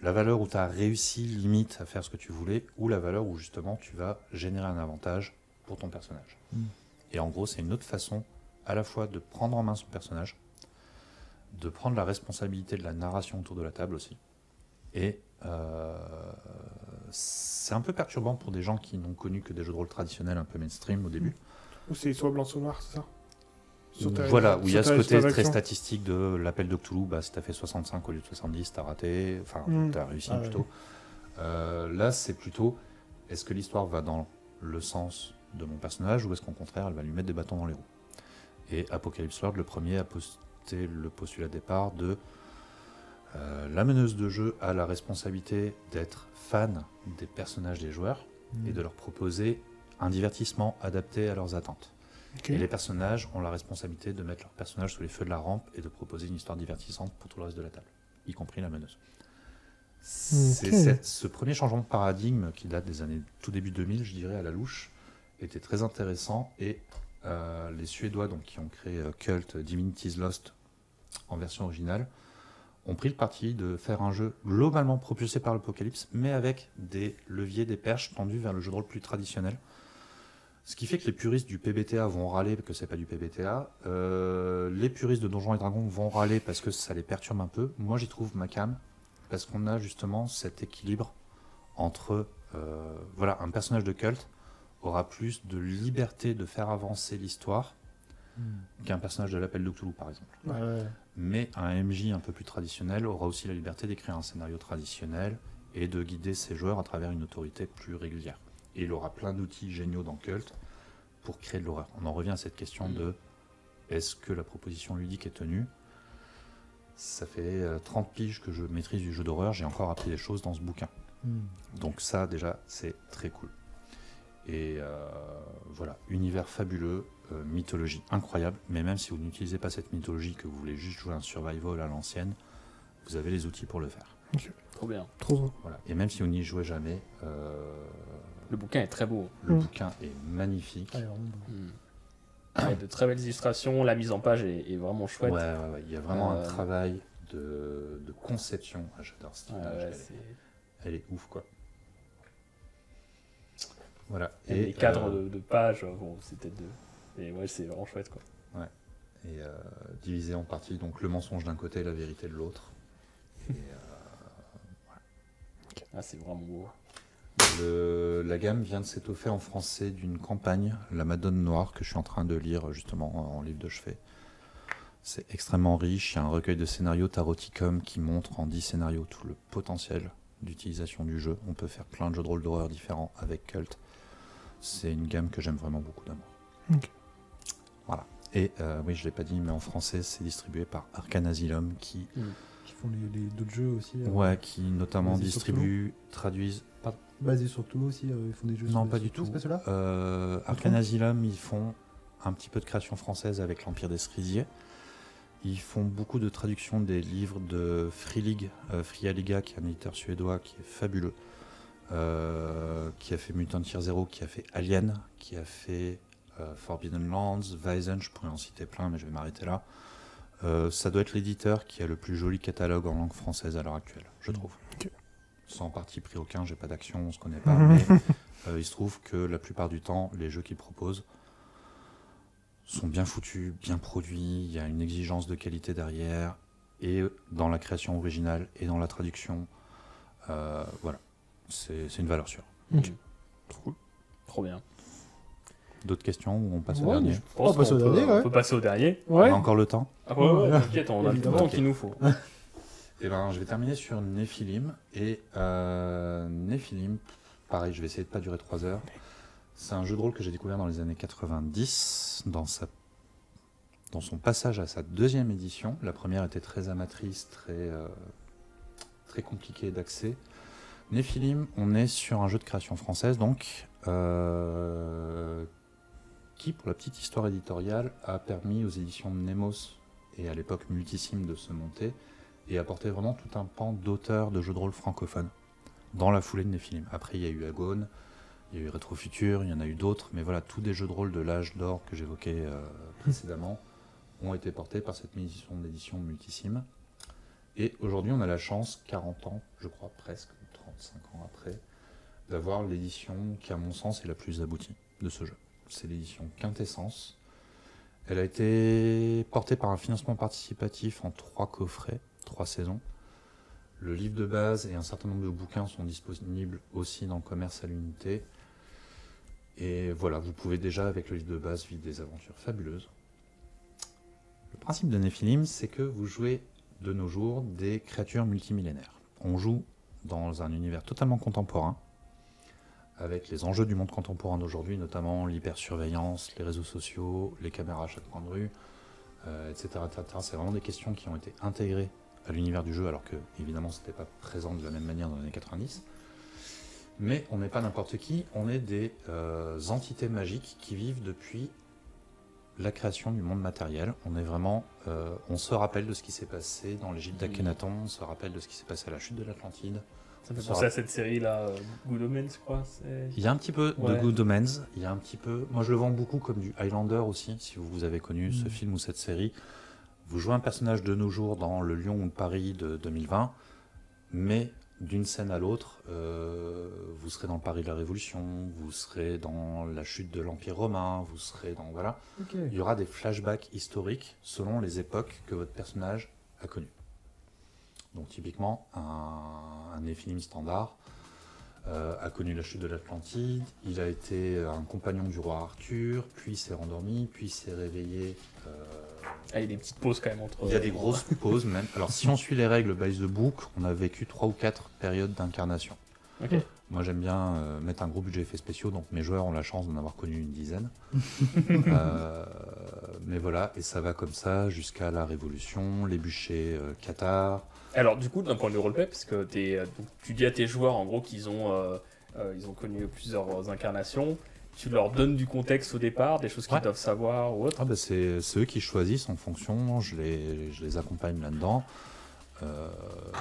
la valeur où tu as réussi limite à faire ce que tu voulais, ou la valeur où justement tu vas générer un avantage pour ton personnage. Et en gros, c'est une autre façon à la fois de prendre en main son personnage, de prendre la responsabilité de la narration autour de la table aussi. Et c'est un peu perturbant pour des gens qui n'ont connu que des jeux de rôle traditionnels un peu mainstream au début. Ou c'est soit blanc, soit noir, c'est ça? Voilà, où il y a ce côté très statistique de l'appel de Cthulhu, bah, si t'as fait 65 au lieu de 70, t'as raté, enfin t'as réussi plutôt. Là, c'est plutôt, est-ce que l'histoire va dans le sens de mon personnage ou est-ce qu'au contraire, elle va lui mettre des bâtons dans les roues? Et Apocalypse World, le premier, a posté le postulat de départ de la meneuse de jeu a la responsabilité d'être fan des personnages des joueurs et de leur proposer un divertissement adapté à leurs attentes. Et les personnages ont la responsabilité de mettre leurs personnages sous les feux de la rampe et de proposer une histoire divertissante pour tout le reste de la table, y compris la meneuse. C'est ce premier changement de paradigme qui date des années tout début 2000, je dirais, à la louche, était très intéressant et les Suédois donc, qui ont créé Cult Divinity's Lost en version originale ont pris le parti de faire un jeu globalement propulsé par l'Apocalypse, mais avec des leviers, des perches tendus vers le jeu de rôle plus traditionnel. Ce qui fait que les puristes du PBTA vont râler parce que c'est pas du PBTA. Les puristes de Donjons et Dragons vont râler parce que ça les perturbe un peu. Moi, j'y trouve ma came parce qu'on a justement cet équilibre entre un personnage de culte aura plus de liberté de faire avancer l'histoire qu'un personnage de l'Appel de Cthulhu, par exemple. Ouais. Mais un MJ un peu plus traditionnel aura aussi la liberté d'écrire un scénario traditionnel et de guider ses joueurs à travers une autorité plus régulière. Et il aura plein d'outils géniaux dans Cult pour créer de l'horreur. On en revient à cette question de est-ce que la proposition ludique est tenue ? Ça fait 30 piges que je maîtrise du jeu d'horreur, j'ai encore appris des choses dans ce bouquin. Donc ça, déjà, c'est très cool. Et voilà, univers fabuleux, mythologie incroyable, mais même si vous n'utilisez pas cette mythologie, que vous voulez juste jouer un survival à l'ancienne, vous avez les outils pour le faire. Okay. Trop bien. Trop. Voilà. Et même si vous n'y jouez jamais, le bouquin est très beau. Le bouquin est magnifique. De très belles illustrations, la mise en page est vraiment chouette. Ouais. Il y a vraiment un travail de conception. J'adore cette image. Elle est ouf, quoi. Voilà. Et les cadres de pages, bon, c'est peut-être deux. Mais ouais, c'est vraiment chouette, quoi. Ouais. Et divisé en parties, donc le mensonge d'un côté et la vérité de l'autre. Et voilà. Ah, c'est vraiment beau. La gamme vient de s'étoffer en français d'une campagne, La Madone Noire, que je suis en train de lire justement en livre de chevet. C'est extrêmement riche, il y a un recueil de scénarios Taroticum qui montre en 10 scénarios tout le potentiel d'utilisation du jeu. On peut faire plein de jeux de rôle d'horreur différents avec Cult. C'est une gamme que j'aime vraiment beaucoup d'amour. Okay. Voilà. Et oui, je ne l'ai pas dit, mais en français, c'est distribué par Arcane Asylum qui font d'autres jeux aussi. Qui notamment distribuent, traduisent. Basé sur Cthulhu aussi, ils font des jeux. Non, pas du tout. C'est pas ceux-là Arcane Asylum, ils font un petit peu de création française avec l'Empire des Cerisiers. Ils font beaucoup de traductions des livres de Free League, Fria Liga, qui est un éditeur suédois qui est fabuleux, qui a fait Mutant Year Zero, qui a fait Alien, qui a fait Forbidden Lands, Weizen, je pourrais en citer plein, mais je vais m'arrêter là. Ça doit être l'éditeur qui a le plus joli catalogue en langue française à l'heure actuelle, je trouve. Okay. Sans parti pris aucun, j'ai pas d'action, on se connaît pas, mais il se trouve que la plupart du temps, les jeux qu'ils proposent sont bien foutus, bien produits, il y a une exigence de qualité derrière, et dans la création originale et dans la traduction, voilà, c'est une valeur sûre. Okay. Trop bien. D'autres questions ou on passe au dernier? Je pense qu'on peut passer au dernier. Ouais. On a encore le temps? Ouais, t'inquiète, on a le temps qu'il nous faut. Et ben, je vais terminer sur Nephilim. Et Nephilim, pareil, je vais essayer de pas durer 3 heures. C'est un jeu de rôle que j'ai découvert dans les années 90, dans son passage à sa 2e édition. La première était très amatrice, très compliquée d'accès. Nephilim, on est sur un jeu de création française, donc, qui, pour la petite histoire éditoriale, a permis aux éditions Nemos et à l'époque Multisim de se monter et apporter vraiment tout un pan d'auteurs de jeux de rôle francophones dans la foulée de Nephilim. Après, il y a eu Agone, il y a eu Rétrofutur, il y en a eu d'autres, mais voilà, tous des jeux de rôle de l'âge d'or que j'évoquais précédemment ont été portés par cette maison d'édition Multisim. Et aujourd'hui, on a la chance, 40 ans, je crois, presque 35 ans après, d'avoir l'édition qui, à mon sens, est la plus aboutie de ce jeu. C'est l'édition Quintessence. Elle a été portée par un financement participatif en 3 coffrets, 3 saisons. Le livre de base et un certain nombre de bouquins sont disponibles aussi dans le commerce à l'unité. Et voilà, vous pouvez déjà, avec le livre de base, vivre des aventures fabuleuses. Le principe de Nephilim, c'est que vous jouez de nos jours des créatures multimillénaires. On joue dans un univers totalement contemporain, avec les enjeux du monde contemporain d'aujourd'hui, notamment l'hypersurveillance, les réseaux sociaux, les caméras à chaque coin de rue, etc. C'est vraiment des questions qui ont été intégrées à l'univers du jeu, alors que, évidemment, ce n'était pas présent de la même manière dans les années 90. Mais on n'est pas n'importe qui, on est des entités magiques qui vivent depuis la création du monde matériel. On est vraiment, on se rappelle de ce qui s'est passé dans l'Égypte d'Akhenaton, on se rappelle de ce qui s'est passé à la chute de l'Atlantide, Ça me fait Ça penser va. à cette série-là, Good Omens, je crois. Il y a un petit peu Ouais. de Good Omens, il y a un petit peu... Moi je le vends beaucoup comme du Highlander aussi, si vous avez connu ce film ou cette série. Vous jouez un personnage de nos jours dans le Lyon ou le Paris de 2020, mais d'une scène à l'autre, vous serez dans le Paris de la Révolution, vous serez dans la chute de l'Empire romain, vous serez dans... Voilà. Ok. Il y aura des flashbacks historiques selon les époques que votre personnage a connues. Donc typiquement, un Néphilim standard a connu la chute de l'Atlantide, il a été un compagnon du roi Arthur, puis s'est rendormi, puis s'est réveillé. Ah, il y a des petites pauses quand même entre. Il y a des grosses pauses même. Alors si on suit les règles by the book, on a vécu 3 ou 4 périodes d'incarnation. Ok. Moi j'aime bien mettre un gros budget effets spéciaux, donc mes joueurs ont la chance d'en avoir connu une dizaine. Mais voilà, et ça va comme ça jusqu'à la Révolution, les bûchers Qatar. Alors, du coup, d'un point de vue roleplay, parce que donc, tu dis à tes joueurs en gros qu'ils ils ont connu plusieurs incarnations, tu leur donnes du contexte au départ, des choses qu'ils Ouais. doivent savoir ou autre. Ah bah c'est eux qui choisissent en fonction, je les accompagne là-dedans.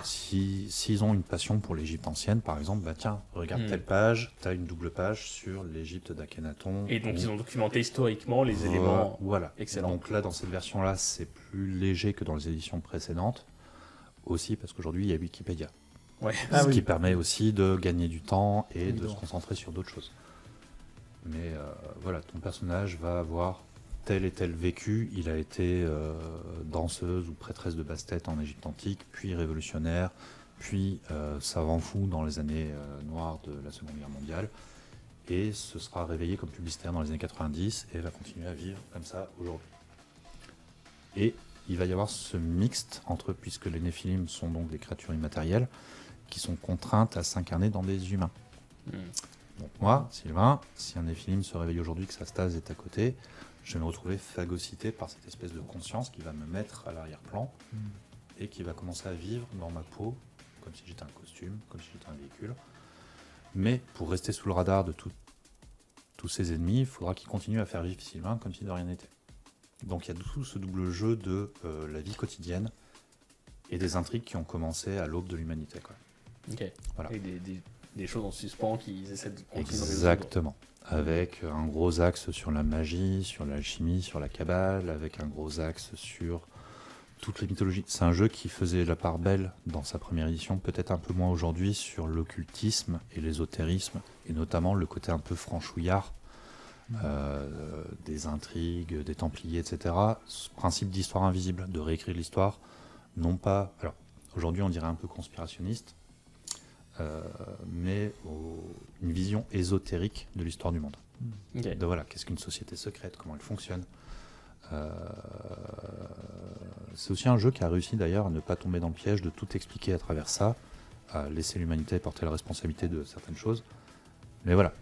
S'ils ont une passion pour l'Égypte ancienne, par exemple, bah tiens, regarde telle page, tu as une double page sur l'Égypte d'Akhenaton. Et donc, ils ont documenté historiquement les éléments. Voilà. Excellent. Donc là, dans cette version-là, c'est plus léger que dans les éditions précédentes. Aussi parce qu'aujourd'hui, il y a Wikipédia. Ouais. Ah Ce oui. qui permet aussi de gagner du temps et de Évidemment. se concentrer sur d'autres choses. Mais voilà, ton personnage va avoir tel et tel vécu. Il a été danseuse ou prêtresse de basse-tête en Égypte antique, puis révolutionnaire, puis savant fou dans les années noires de la Seconde Guerre mondiale. Et se sera réveillé comme publicitaire dans les années 90 et va continuer à vivre comme ça aujourd'hui. Et il va y avoir ce mixte entre, puisque les Néphilim sont donc des créatures immatérielles, qui sont contraintes à s'incarner dans des humains. Donc moi, Sylvain, si un Néphilim se réveille aujourd'hui, que sa stase est à côté, je vais me retrouver phagocyté par cette espèce de conscience qui va me mettre à l'arrière-plan et qui va commencer à vivre dans ma peau, comme si j'étais un costume, comme si j'étais un véhicule. Mais pour rester sous le radar de tous ces ennemis, il faudra qu'ils continuent à faire vivre Sylvain comme si de rien n'était. Donc il y a tout ce double jeu de la vie quotidienne et des intrigues qui ont commencé à l'aube de l'humanité, quoi. Ok. Voilà. Et des choses en suspens qu'ils essaient de continuer de résoudre. Exactement. Avec un gros axe sur la magie, sur l'alchimie, sur la cabale, avec un gros axe sur toutes les mythologies. C'est un jeu qui faisait la part belle dans sa première édition, peut-être un peu moins aujourd'hui, sur l'occultisme et l'ésotérisme, et notamment le côté un peu franchouillard, des intrigues, des templiers, etc. Ce principe d'histoire invisible, de réécrire l'histoire, non pas... Alors, aujourd'hui on dirait un peu conspirationniste, mais une vision ésotérique de l'histoire du monde. Ok. De voilà, qu'est-ce qu'une société secrète, comment elle fonctionne. C'est aussi un jeu qui a réussi d'ailleurs à ne pas tomber dans le piège de tout expliquer à travers ça, à laisser l'humanité porter la responsabilité de certaines choses. Mais voilà.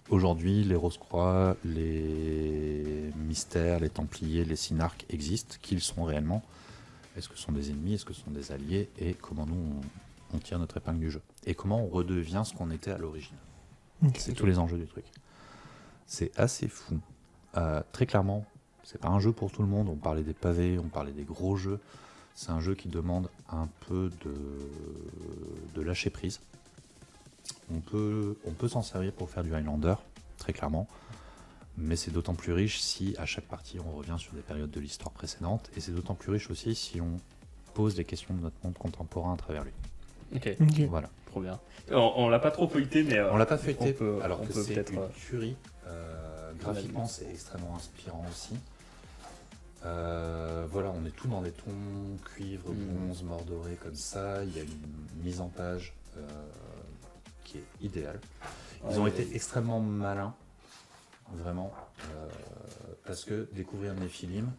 Aujourd'hui, les Rose-Croix, les mystères, les Templiers, les Synarques existent, qu'ils sont réellement. Est-ce que ce sont des ennemis, est-ce que ce sont des alliés, et comment nous on tire notre épingle du jeu. Et comment on redevient ce qu'on était à l'origine. C'est tous les enjeux du truc. C'est assez fou. Très clairement, c'est pas un jeu pour tout le monde. On parlait des pavés, on parlait des gros jeux. C'est un jeu qui demande un peu de lâcher prise. On peut s'en servir pour faire du Highlander, très clairement. Mais c'est d'autant plus riche si à chaque partie on revient sur des périodes de l'histoire précédente. Et c'est d'autant plus riche aussi si on pose les questions de notre monde contemporain à travers lui. Ok. Voilà. Trop bien. On l'a pas trop feuilleté, mais. On l'a pas feuilleté, alors on que peut c'est peut-être. une tuerie. Graphiquement, c'est extrêmement inspirant aussi. Voilà, on est tout dans des tons cuivre, bronze, mordoré comme ça. Il y a une mise en page qui est idéale. Ils ont été extrêmement malins, vraiment, parce que découvrir Néphilim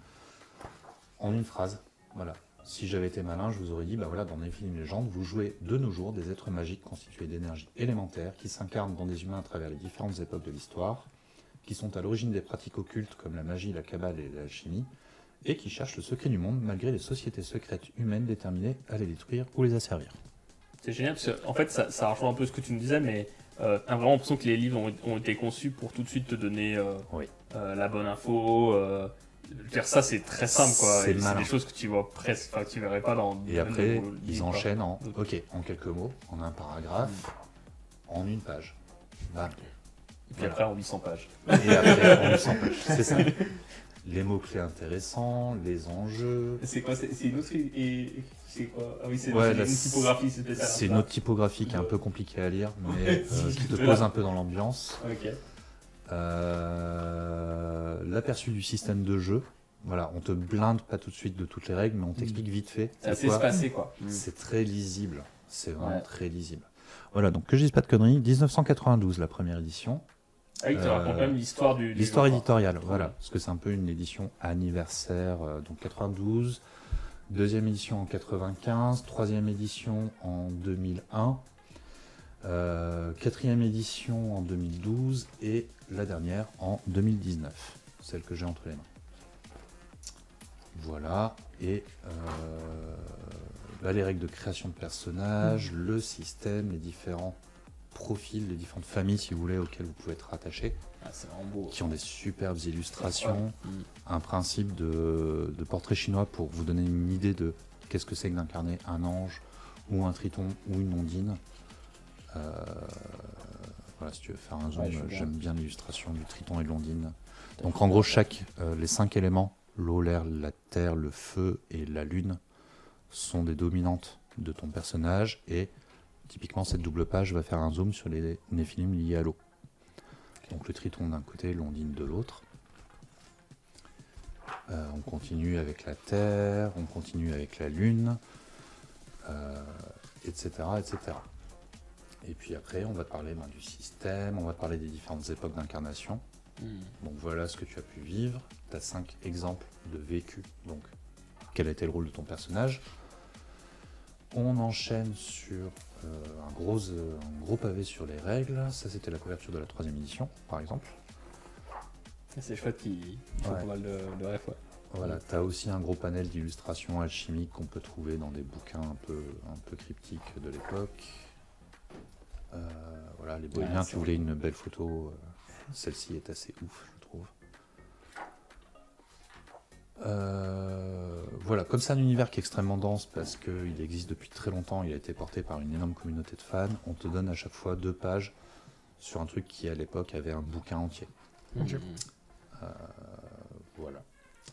en une phrase, voilà. Si j'avais été malin, je vous aurais dit, bah voilà, dans Néphilim Légende, vous jouez de nos jours des êtres magiques constitués d'énergie élémentaire qui s'incarnent dans des humains à travers les différentes époques de l'histoire, qui sont à l'origine des pratiques occultes comme la magie, la cabale et l'alchimie, et qui cherchent le secret du monde malgré les sociétés secrètes humaines déterminées à les détruire ou les asservir. C'est génial parce que, en fait, ça rejoint un peu ce que tu nous disais, mais t'as vraiment l'impression que les livres ont été conçus pour tout de suite te donner Oui. la bonne info. je veux dire, ça c'est très simple quoi. C'est Et c'est malin. des choses que tu vois presque, enfin que tu verrais pas dans. Et après, dans ils enchaînent en quelques mots, en un paragraphe, en une page. Bam. Et puis après en 800 pages. Et après, en 800 pages. C'est ça. Les mots-clés intéressants, les enjeux. C'est quoi? C'est une autre. Et c'est quoi? Ah oui, c'est Ouais, une là, typographie spéciale. C'est une autre typographie qui est un peu compliquée à lire, mais qui te pose un peu dans l'ambiance. Ok. L'aperçu du système de jeu. Voilà, on te blinde pas tout de suite de toutes les règles, mais on t'explique vite fait. C'est assez quoi. espacé quoi. C'est très lisible. C'est vraiment Ouais. très lisible. Voilà, donc que je dise pas de conneries, 1992 la première édition. Ah oui, tu racontes même l'histoire du. L'histoire jeu, quoi. éditoriale, voilà, parce que c'est un peu une édition anniversaire, donc 92, deuxième édition en 95, troisième édition en 2001, quatrième édition en 2012 et la dernière en 2019, celle que j'ai entre les mains. Voilà, et là, les règles de création de personnages, le système, les différents profils, les différentes familles, si vous voulez, auxquelles vous pouvez être rattaché, Ah, c'est vraiment beau. qui ont des superbes illustrations, Mm. un principe de portrait chinois pour vous donner une idée de qu'est-ce que c'est que d'incarner un ange, ou un triton, ou une ondine. Voilà, si tu veux faire un zoom, Ouais, je veux bien. j'aime bien l'illustration du triton et de l'ondine. Donc en gros, les 5 éléments, l'eau, l'air, la terre, le feu et la lune, sont des dominantes de ton personnage, et typiquement cette double page va faire un zoom sur les néphilim liés à l'eau. Donc le triton d'un côté, l'ondine de l'autre. On continue avec la terre, on continue avec la lune, etc., etc. Et puis après, on va te parler du système, on va te parler des différentes époques d'incarnation. Mm. Donc voilà ce que tu as pu vivre. Tu as 5 exemples de vécu. Donc, quel a été le rôle de ton personnage? On enchaîne sur un gros pavé sur les règles. Ça, c'était la couverture de la 3e édition, par exemple. C'est chouette qu'ils font Ouais. pas mal de ref, ouais. Voilà, tu as aussi un gros panel d'illustrations alchimiques qu'on peut trouver dans des bouquins un peu cryptiques de l'époque. Voilà, les Bohémiens, c'est tu voulais une belle photo, celle-ci est assez ouf, je trouve. Voilà, comme c'est un univers qui est extrêmement dense parce qu'il existe depuis très longtemps, il a été porté par une énorme communauté de fans, on te donne à chaque fois 2 pages sur un truc qui à l'époque avait un bouquin entier. Ok. Voilà.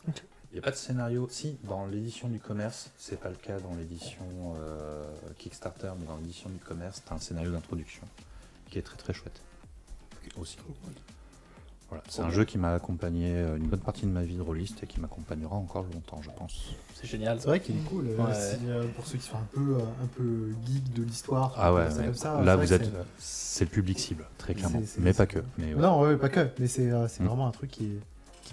Ok. Il n'y a pas de scénario. Si, dans l'édition du commerce, c'est pas le cas dans l'édition Kickstarter, mais dans l'édition du commerce, tu as un scénario d'introduction qui est très très chouette. Aussi. Voilà. C'est un jeu qui m'a accompagné une bonne partie de ma vie de rôliste et qui m'accompagnera encore longtemps, je pense. C'est génial. C'est vrai qu'il est cool. Ouais. Pour ceux qui sont un peu geeks de l'histoire. Ah ouais, c'est mais comme ça, là c'est vrai vous que êtes, c'est le public cible, très clairement. C'est- Mais pas c'est- que. Mais ouais. Non, ouais, pas que. Mais c'est Mm. vraiment un truc qui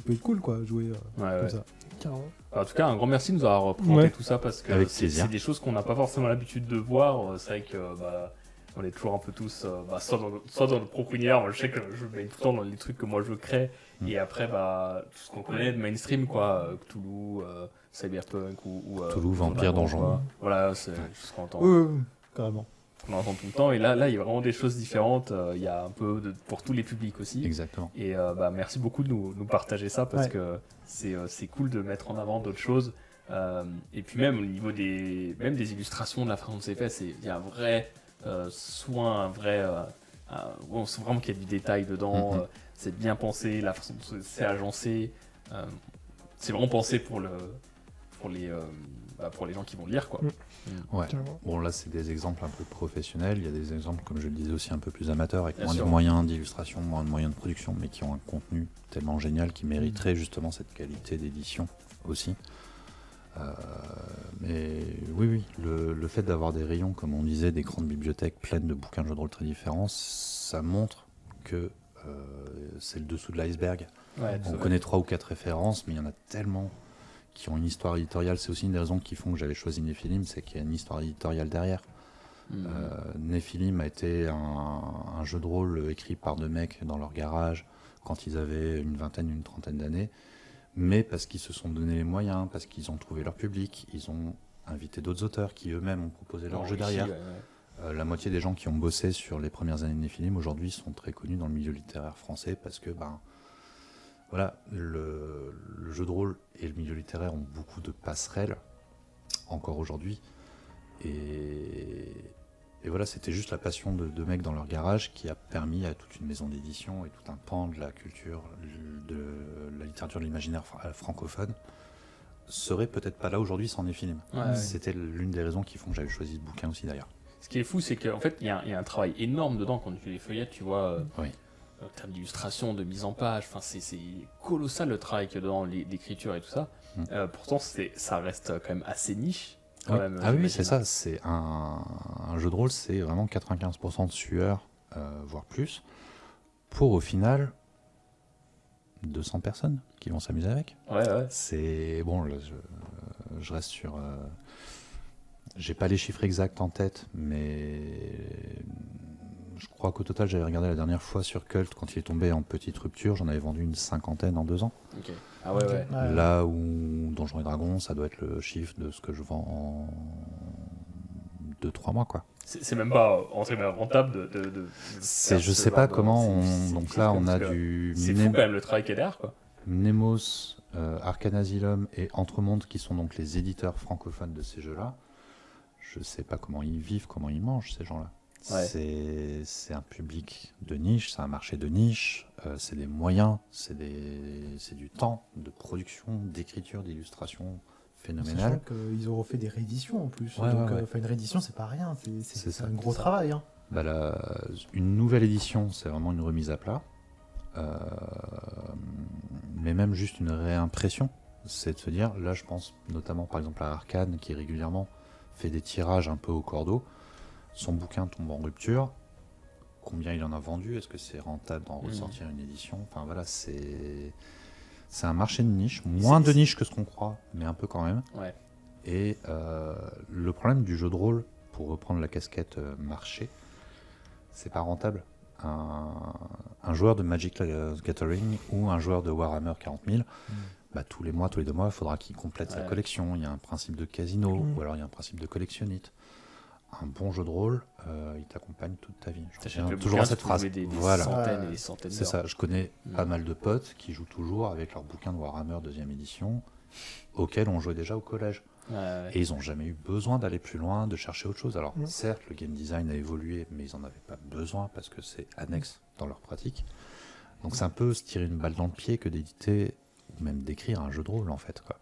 peut être cool, quoi, jouer Ouais, comme ouais. ça. Carrément. En tout cas, un grand merci de nous avoir présenté Ouais. tout ça parce que Avec c'est plaisir. des choses qu'on n'a pas forcément l'habitude de voir. C'est vrai que on est toujours un peu tous soit dans notre propre univers. Moi, je sais que je mets tout le temps dans les trucs que moi je crée et après tout ce qu'on connaît de mainstream, quoi, Cthulhu, Cyberpunk ou Cthulhu, Vampire, Donjon. quoi. Voilà, c'est ce qu'on entend. Oui, carrément. On entend tout le temps et là il y a vraiment des choses différentes. Il y a un peu pour tous les publics aussi. Exactement. Et merci beaucoup de nous partager ça parce Ouais. que c'est cool de mettre en avant d'autres choses. Et puis même au niveau même des illustrations, de la façon dont c'est fait, il y a un vrai soin, on sent vraiment qu'il y a du détail dedans. Mhm. C'est bien pensé, la façon dont c'est agencé. C'est vraiment pensé pour les gens qui vont le lire, quoi. Ouais. Carrément. Bon, là, c'est des exemples un peu professionnels. Il y a des exemples, comme je le disais, aussi un peu plus amateurs, avec Bien moins sûr. de moyens d'illustration, moins de moyens de production, mais qui ont un contenu tellement génial qui mériterait justement cette qualité d'édition aussi. Mais oui, le fait d'avoir des rayons, comme on disait, des grandes bibliothèques pleines de bouquins de jeux de rôle très différents, ça montre que c'est le dessous de l'iceberg. Ouais, On connaît 3 ou 4 références, mais il y en a tellement qui ont une histoire éditoriale. C'est aussi une des raisons qui font que j'avais choisi Néphilim, c'est qu'il y a une histoire éditoriale derrière. Néphilim a été un jeu de rôle écrit par 2 mecs dans leur garage quand ils avaient une vingtaine, une trentaine d'années, mais parce qu'ils se sont donné les moyens, parce qu'ils ont trouvé leur public, ils ont invité d'autres auteurs qui eux-mêmes ont proposé leur jeu derrière. La moitié des gens qui ont bossé sur les premières années de Néphilim aujourd'hui sont très connus dans le milieu littéraire français parce que voilà, le jeu de rôle et le milieu littéraire ont beaucoup de passerelles, encore aujourd'hui. Et voilà, c'était juste la passion de deux mecs dans leur garage qui a permis à toute une maison d'édition et tout un pan de la culture, de la littérature de l'imaginaire francophone, serait peut-être pas là aujourd'hui sans Néphilim. Ouais. C'était l'une des raisons qui font que j'avais choisi ce bouquin aussi d'ailleurs. Ce qui est fou, c'est qu'en fait, il y a un travail énorme dedans quand tu les feuillettes, tu vois, Oui. en termes d'illustration, de mise en page, enfin, c'est colossal le travail qu'il y a dedans, l'écriture et tout ça. Pourtant, ça reste quand même assez niche. Quand Oui. même, Ah oui, j'imagine. c'est ça, c'est un jeu de rôle, c'est vraiment 95% de sueur, voire plus, pour au final 200 personnes qui vont s'amuser avec. Ouais. C'est bon, là, je reste sur. J'ai pas les chiffres exacts en tête, mais je crois qu'au total, j'avais regardé la dernière fois sur Cult quand il est tombé en petite rupture, j'en avais vendu une 50aine en 2 ans. Ok. Ah ouais. Là où Donjons et Dragons, ça doit être le chiffre de ce que je vends en 2-3 mois, quoi. C'est même pas entre guillemets rentable de C'est, faire je ce sais pas genre de- comment. c'est Donc fou, là, quoi, on a parce que du C'est fou quand même le travail qu'il y a derrière, quoi. Nemos, Arcane Asylum et Entremonde qui sont donc les éditeurs francophones de ces jeux-là. Je sais pas comment ils vivent, comment ils mangent ces gens-là. Ouais. C'est un public de niche, c'est un marché de niche, c'est des moyens, c'est du temps de production, d'écriture, d'illustration phénoménal. Sachant qu'ils auront fait des rééditions en plus. Ouais, Donc, ouais. une réédition, c'est pas rien. C'est ça. un gros travail. Hein. Bah, une nouvelle édition, c'est vraiment une remise à plat. Mais même juste une réimpression, c'est de se dire, là je pense notamment par exemple à Arcane qui régulièrement fait des tirages un peu au cordeau. Son bouquin tombe en rupture. Combien il en a vendu? Est-ce que c'est rentable d'en ressortir une édition? Enfin voilà, c'est un marché de niche, moins de niche que ce qu'on croit, mais un peu quand même. Ouais. Et le problème du jeu de rôle, pour reprendre la casquette marché, c'est pas rentable. Un joueur de Magic the Gathering ou un joueur de Warhammer 40 000, bah, tous les mois, tous les 2 mois, il faudra qu'il complète sa collection. Il y a un principe de casino, ou alors il y a un principe de collectionnite. Un bon jeu de rôle, il t'accompagne toute ta vie. Je reviens toujours à cette phrase. Des Voilà. centaines et des centaines C'est d'heures. ça, je connais pas mal de potes qui jouent toujours avec leur bouquin de Warhammer 2e édition, auquel on jouait déjà au collège. Ouais. Et ils n'ont jamais eu besoin d'aller plus loin, de chercher autre chose. Alors certes, le game design a évolué, mais ils n'en avaient pas besoin parce que c'est annexe dans leur pratique. Donc c'est un peu se tirer une balle dans le pied que d'éditer ou même d'écrire un jeu de rôle en fait, quoi.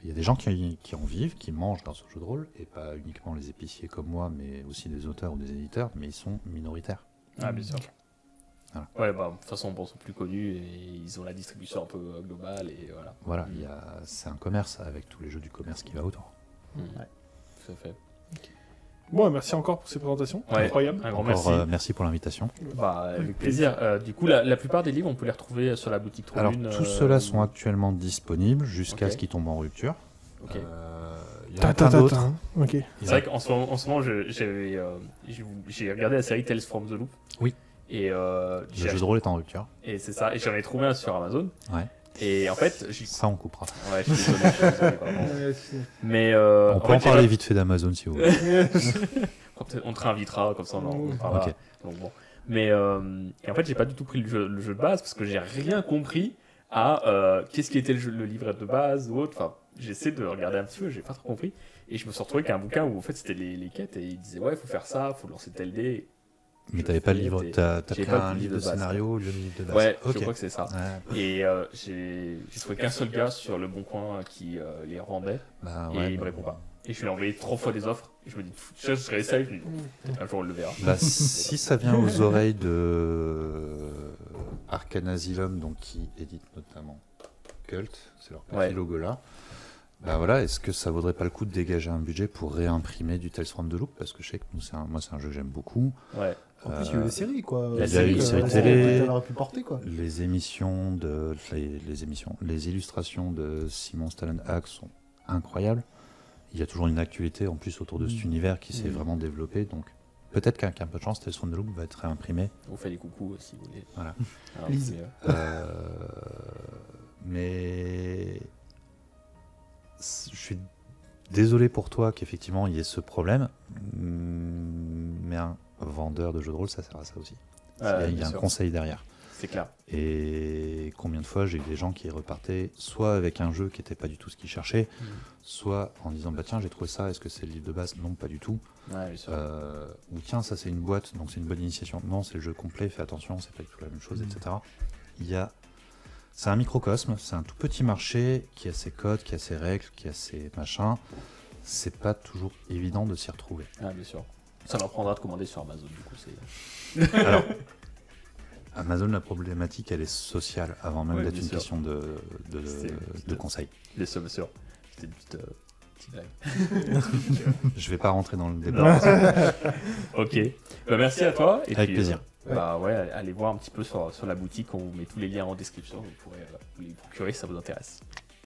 Il y a des gens qui en vivent, qui mangent dans ce jeu de rôle, et pas uniquement les épiciers comme moi, mais aussi des auteurs ou des éditeurs, mais ils sont minoritaires. Ah, bien sûr. Voilà. Ouais, bah, de toute façon, bon, ils sont plus connus et ils ont la distribution un peu globale et voilà. Voilà, c'est un commerce avec tous les jeux du commerce qui va autour. Tout à fait. Bon, merci encore pour ces présentations. Ouais. Incroyable. Un grand Encore, merci. merci pour l'invitation. Bah, avec plaisir. Du coup, la plupart des livres, on peut les retrouver sur la boutique Trou Alors Lune, tous ceux-là sont actuellement disponibles jusqu'à Ok. ce qu'ils tombent en rupture. Ok. Il y en a plein d'autres. Ok. C'est vrai qu'en ce moment, j'ai regardé la série Tales from the Loop. Oui. Et Le jeu de rôle est en rupture. Et c'est ça. Et j'en ai trouvé un sur Amazon. Ouais. Et en fait, Ça, on coupera. ouais, je suis désolé, vraiment. Mais On peut en parler vite fait d'Amazon si vous voulez. On te réinvitera comme ça. On parlera. Ok. Donc bon. Mais et en fait, j'ai pas du tout pris le jeu de base parce que j'ai rien compris à qu'est-ce qui était le livret de base ou autre. Enfin, j'essaie de regarder un petit peu, j'ai pas trop compris. Et je me suis retrouvé avec un bouquin où en fait c'était les quêtes et il disait ouais, faut faire ça, faut lancer tel dé. Mais t'avais pas le livre, t'as J'ai pris pas un le livre de livre de base. scénario, le livre de base. Ouais, Ok. je crois que c'est ça. Ouais. Et j'ai trouvé qu'un seul gars sur le Bon Coin qui les revendait Bah, et ouais, il me répond pas. Et je lui ai envoyé 3 fois des offres. Et je me dis, je serais ça, je lui dis, peut-être un jour on le verra. Bah, si ça vient aux oreilles de Arcane Asylum, donc qui édite notamment Cult, c'est leur petit logo là. Bah voilà, est-ce que ça vaudrait pas le coup de dégager un budget pour réimprimer du Tales from the Loop? Parce que je sais que nous, c'est un jeu que j'aime beaucoup. Ouais. En plus, il y a eu des séries, quoi. Il y a eu une série la télé. Elle aurait pu porter, quoi. Les illustrations de Simon Stallenhag sont incroyables. Il y a toujours une actualité en plus autour de cet univers qui s'est vraiment développé. Donc peut-être qu'avec un peu de chance, Tales from the Loop va être réimprimé. On fait des coucous si vous voulez. Voilà. Alors, Lise. Mais je suis désolé pour toi qu'effectivement il y ait ce problème. Mais un vendeur de jeux de rôle, ça sert à ça aussi. Il y a un conseil derrière. C'est clair. Et combien de fois j'ai eu des gens qui repartaient soit avec un jeu qui n'était pas du tout ce qu'ils cherchaient, soit en disant bah tiens j'ai trouvé ça, est-ce que c'est le livre de base? Non, pas du tout. Ouais, bien sûr. Ou tiens ça c'est une boîte, donc c'est une bonne initiation. Non, c'est le jeu complet, fais attention, c'est pas du tout la même chose, etc. C'est un microcosme, c'est un tout petit marché qui a ses codes, qui a ses règles, qui a ses machins. C'est pas toujours évident de s'y retrouver. Ah, bien sûr. Ça leur prendra de commander sur Amazon, du coup. Alors, Amazon, la problématique, elle est sociale, avant même d'être bien une sûr. question de conseil. Bien sûr, bien sûr. C'était une petite blague. Je vais pas rentrer dans le débat. Ok. Bah, merci à toi. Et Avec puis, plaisir. Bah ouais, allez voir un petit peu sur la boutique. On vous met tous les liens en description. Vous pourrez vous les procurer si ça vous intéresse.